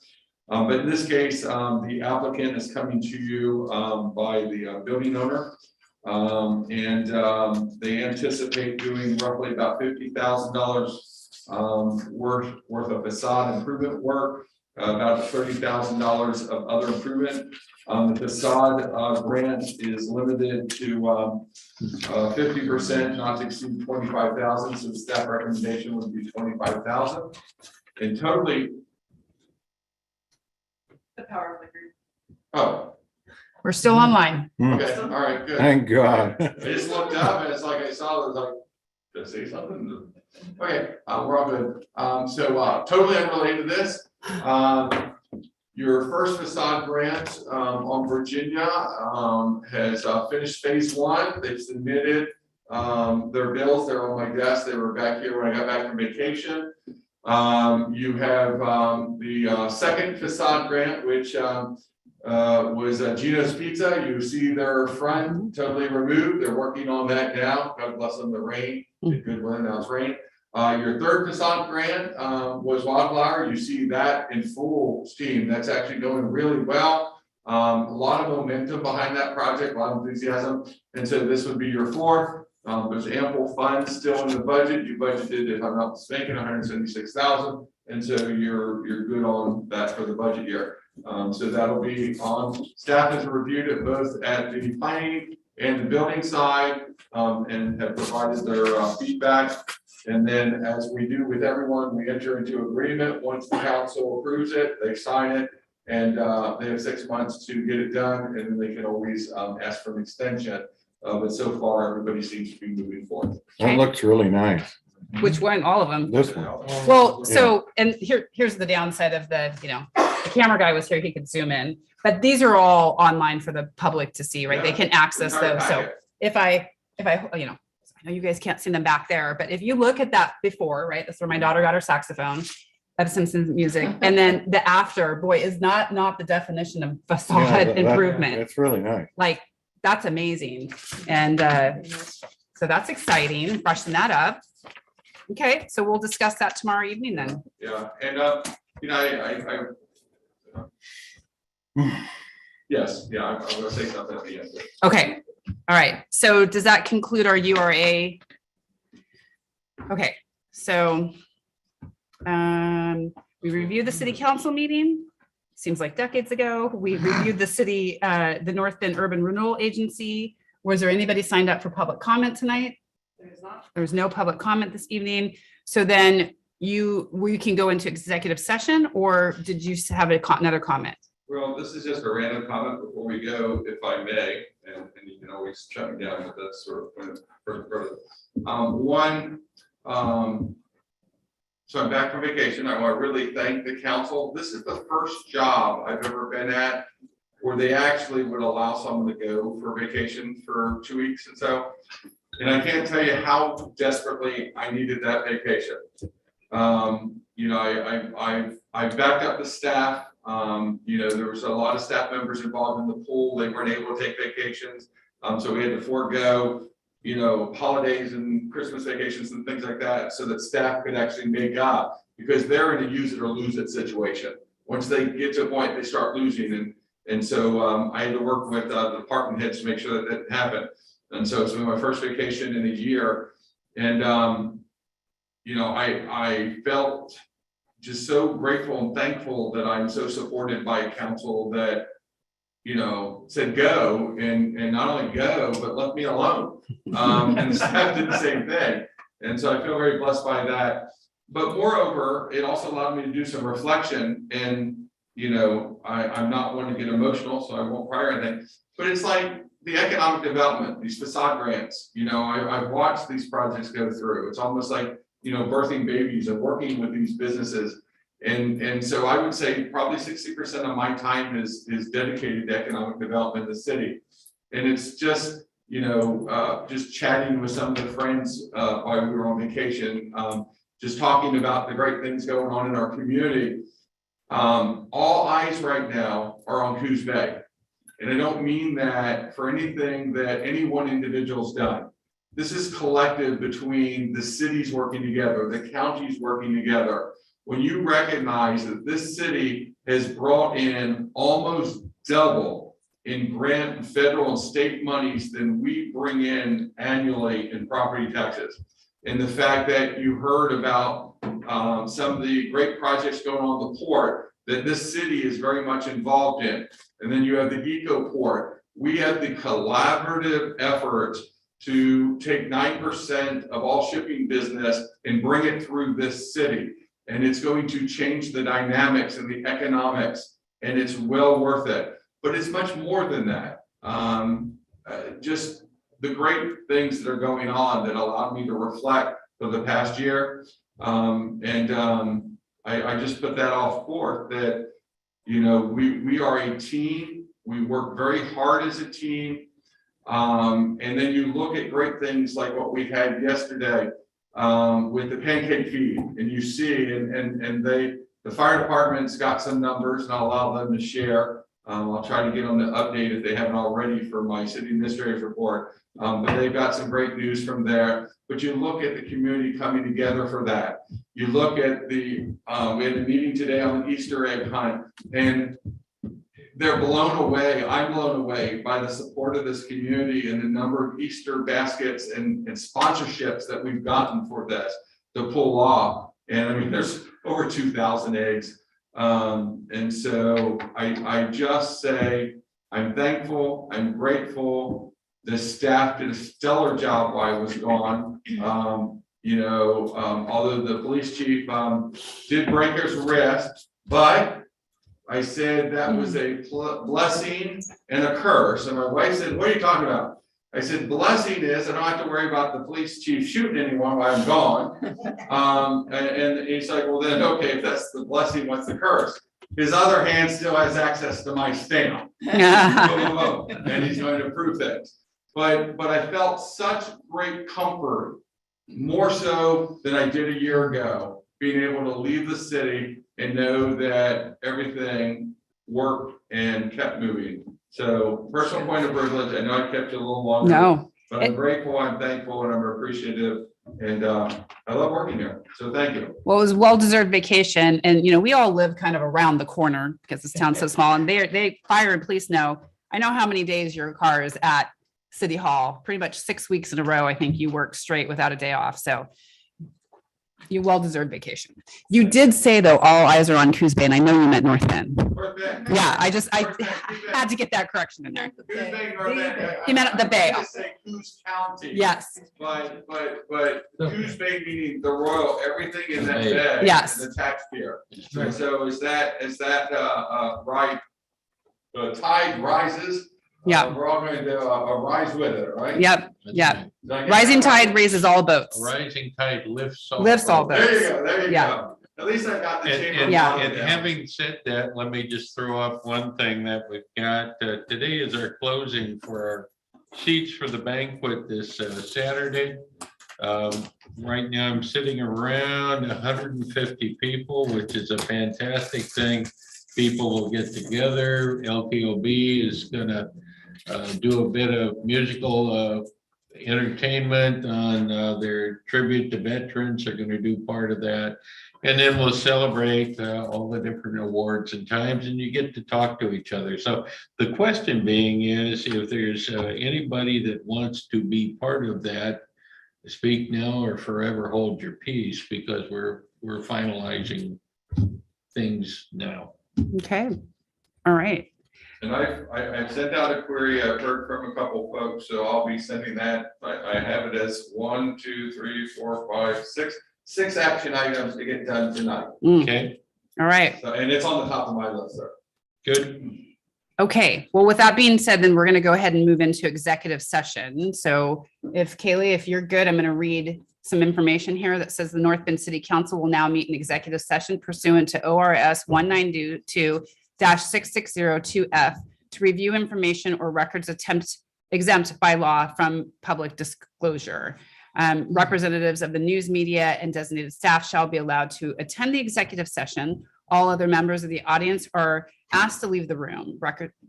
[SPEAKER 10] But in this case, the applicant is coming to you by the building owner. They anticipate doing roughly about $50,000 worth of facade improvement work, about $30,000 of other improvement. The facade grant is limited to 50%, not to exceed 25,000. So the staff recommendation would be 25,000. And totally.
[SPEAKER 3] The power flicker.
[SPEAKER 10] Oh.
[SPEAKER 15] We're still online.
[SPEAKER 10] Okay. All right. Good.
[SPEAKER 13] Thank God.
[SPEAKER 10] I just looked up and it's like I saw it was like, did I say something? Okay, we're all good. Totally unrelated to this. Your first facade grant on Virginia has finished phase 1. They've submitted their bills. They're on my desk. They were back here when I got back from vacation. You have the second facade grant, which was Gino's Pizza. You see their front totally removed. They're working on that now. God bless them, the rain. Good weather, now it's rain. Your third facade grant was Wildflower. You see that in full steam. That's actually going really well. A lot of momentum behind that project, a lot of enthusiasm. And so this would be your 4th. There's ample funds still in the budget. You budgeted, if I'm not mistaken, $176,000. And so you're good on that for the budget year. So that'll be on. Staff has reviewed it both at the planning and the building side and have provided their feedback. And then, as we do with everyone, we enter into agreement. Once the council approves it, they sign it. And they have 6 months to get it done, and then they can always ask for an extension. But so far, everybody seems to be moving forward.
[SPEAKER 13] That looks really nice.
[SPEAKER 3] Which one? All of them?
[SPEAKER 13] This one.
[SPEAKER 3] Well, so, and here's the downside of the, the camera guy was here, he could zoom in, but these are all online for the public to see, right? They can access those. So if I, I know you guys can't see them back there, but if you look at that before, right? That's where my daughter got her saxophone, of Simpsons music. And then the after, boy, is not the definition of facade improvement.
[SPEAKER 13] It's really nice.
[SPEAKER 3] Like, that's amazing. And so that's exciting, freshen that up. Okay, so we'll discuss that tomorrow evening then.
[SPEAKER 10] Yeah, and yes, yeah, I'm gonna say something at the end.
[SPEAKER 3] Okay, all right. So does that conclude our URA? Okay, so we reviewed the city council meeting. Seems like decades ago. We reviewed the North Bend Urban Renewal Agency. Was there anybody signed up for public comment tonight? There was no public comment this evening. So then we can go into executive session, or did you have another comment?
[SPEAKER 10] Well, this is just a random comment before we go, if I may, and you can always shut me down, but that's sort of further. So I'm back from vacation. I want to really thank the council. This is the first job I've ever been at where they actually would allow someone to go for vacation for 2 weeks and so. And I can't tell you how desperately I needed that vacation. I've backed up the staff. There was a lot of staff members involved in the pool. They weren't able to take vacations. So we had to forego, holidays and Christmas vacations and things like that so that staff could actually make up, because they're in a use it or lose it situation. Once they get to a point, they start losing. And so I had to work with the department heads to make sure that didn't happen. And so it's been my first vacation in a year. And, I felt just so grateful and thankful that I'm so supported by a council that, said go and not only go, but left me alone. And the staff did the same thing. And so I feel very blessed by that. But moreover, it also allowed me to do some reflection. And, I'm not one to get emotional, so I won't cry or anything. But it's like the economic development, these facade grants, I've watched these projects go through. It's almost like, birthing babies and working with these businesses. And so I would say probably 60% of my time is dedicated to economic development in the city. And it's just, just chatting with some of the friends while we were on vacation, just talking about the great things going on in our community. All eyes right now are on Coos Bay. And I don't mean that for anything that any one individual's done. This is collective between the cities working together, the counties working together. When you recognize that this city has brought in almost double in grant and federal and state monies than we bring in annually in property taxes. And the fact that you heard about some of the great projects going on the port that this city is very much involved in. And then you have the Eco Port. We have the collaborative effort to take 9% of all shipping business and bring it through this city. And it's going to change the dynamics and the economics, and it's well worth it. But it's much more than that. Just the great things that are going on that allowed me to reflect for the past year. I just put that all forth that, we are a team. We work very hard as a team. And then you look at great things like what we had yesterday with the pancake feed, and you see, the fire department's got some numbers, and I'll allow them to share. I'll try to get them to update if they haven't already for my city administrator's report. But they've got some great news from there. But you look at the community coming together for that. You look at we had a meeting today on the Easter egg hunt, and they're blown away. I'm blown away by the support of this community and the number of Easter baskets and sponsorships that we've gotten for this to pull off. And I mean, there's over 2,000 eggs. And so I just say, I'm thankful, I'm grateful. The staff did a stellar job while I was gone. although the police chief did break his wrist, but I said that was a blessing and a curse. And my wife said, what are you talking about? I said, blessing is I don't have to worry about the police chief shooting anyone while I'm gone. And he's like, well then, okay, if that's the blessing, what's the curse? His other hand still has access to my stamp. And he's going to prove things. But I felt such great comfort, more so than I did a year ago, being able to leave the city and know that everything worked and kept moving. So personal point of privilege, I know I kept you a little longer.
[SPEAKER 15] No.
[SPEAKER 10] But I'm grateful, I'm thankful, and I'm appreciative. And I love working here. So thank you.
[SPEAKER 15] Well, it was well-deserved vacation. And, we all live kind of around the corner because this town's so small, and they fire and police know. I know how many days your car is at City Hall, pretty much 6 weeks in a row. I think you work straight without a day off. So you well-deserved vacation. You did say though, all eyes are on Coos Bay, and I know you meant Northmen. Yeah, I had to get that correction in there. He meant the Bay.
[SPEAKER 10] Coos County.
[SPEAKER 15] Yes.
[SPEAKER 10] But Coos Bay meaning the royal, everything in that bay.
[SPEAKER 15] Yes.
[SPEAKER 10] The taxpayer. So is that right? The tide rises.
[SPEAKER 15] Yeah.
[SPEAKER 10] We're all going to rise with it, right?
[SPEAKER 15] Yep. Yep. Rising tide raises all boats.
[SPEAKER 5] A rising tide lifts all
[SPEAKER 15] boats.
[SPEAKER 10] There you go. There you go. At least I got the chamber.
[SPEAKER 5] And having said that, let me just throw up one thing that we've got. Today is our closing for our seats for the banquet this Saturday. Right now I'm sitting around 150 people, which is a fantastic thing. People will get together. LPOB is gonna do a bit of musical entertainment on their tribute to veterans. They're going to do part of that. And then we'll celebrate all the different awards and times, and you get to talk to each other. So the question being is, if there's anybody that wants to be part of that, speak now or forever hold your peace, because we're finalizing things now.
[SPEAKER 15] Okay. All right.
[SPEAKER 10] And I've sent out a query. I've heard from a couple folks, so I'll be sending that. I have it as 1, 2, 3, 4, 5, 6 action items to get done tonight.
[SPEAKER 5] Okay.
[SPEAKER 15] All right.
[SPEAKER 10] So, and it's on the top of my list, sir.
[SPEAKER 5] Good.
[SPEAKER 15] Okay. Well, with that being said, then we're going to go ahead and move into executive session. So if Kaylee, if you're good, I'm going to read some information here that says the North Bend City Council will now meet in executive session pursuant to ORS 192-6602F to review information or records exempt by law from public disclosure. Representatives of the news media and designated staff shall be allowed to attend the executive session. All other members of the audience are asked to leave the room.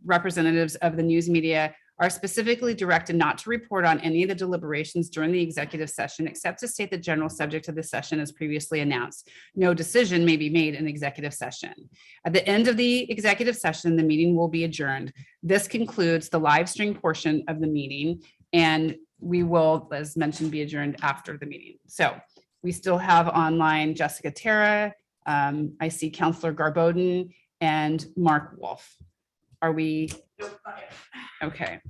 [SPEAKER 15] Representatives of the news media are specifically directed not to report on any of the deliberations during the executive session, except to state the general subject of the session as previously announced. No decision may be made in executive session. At the end of the executive session, the meeting will be adjourned. This concludes the live stream portion of the meeting, and we will, as mentioned, be adjourned after the meeting. So we still have online Jessica Terra. I see Councilor Garbodin and Mark Wolf. Are we? Okay.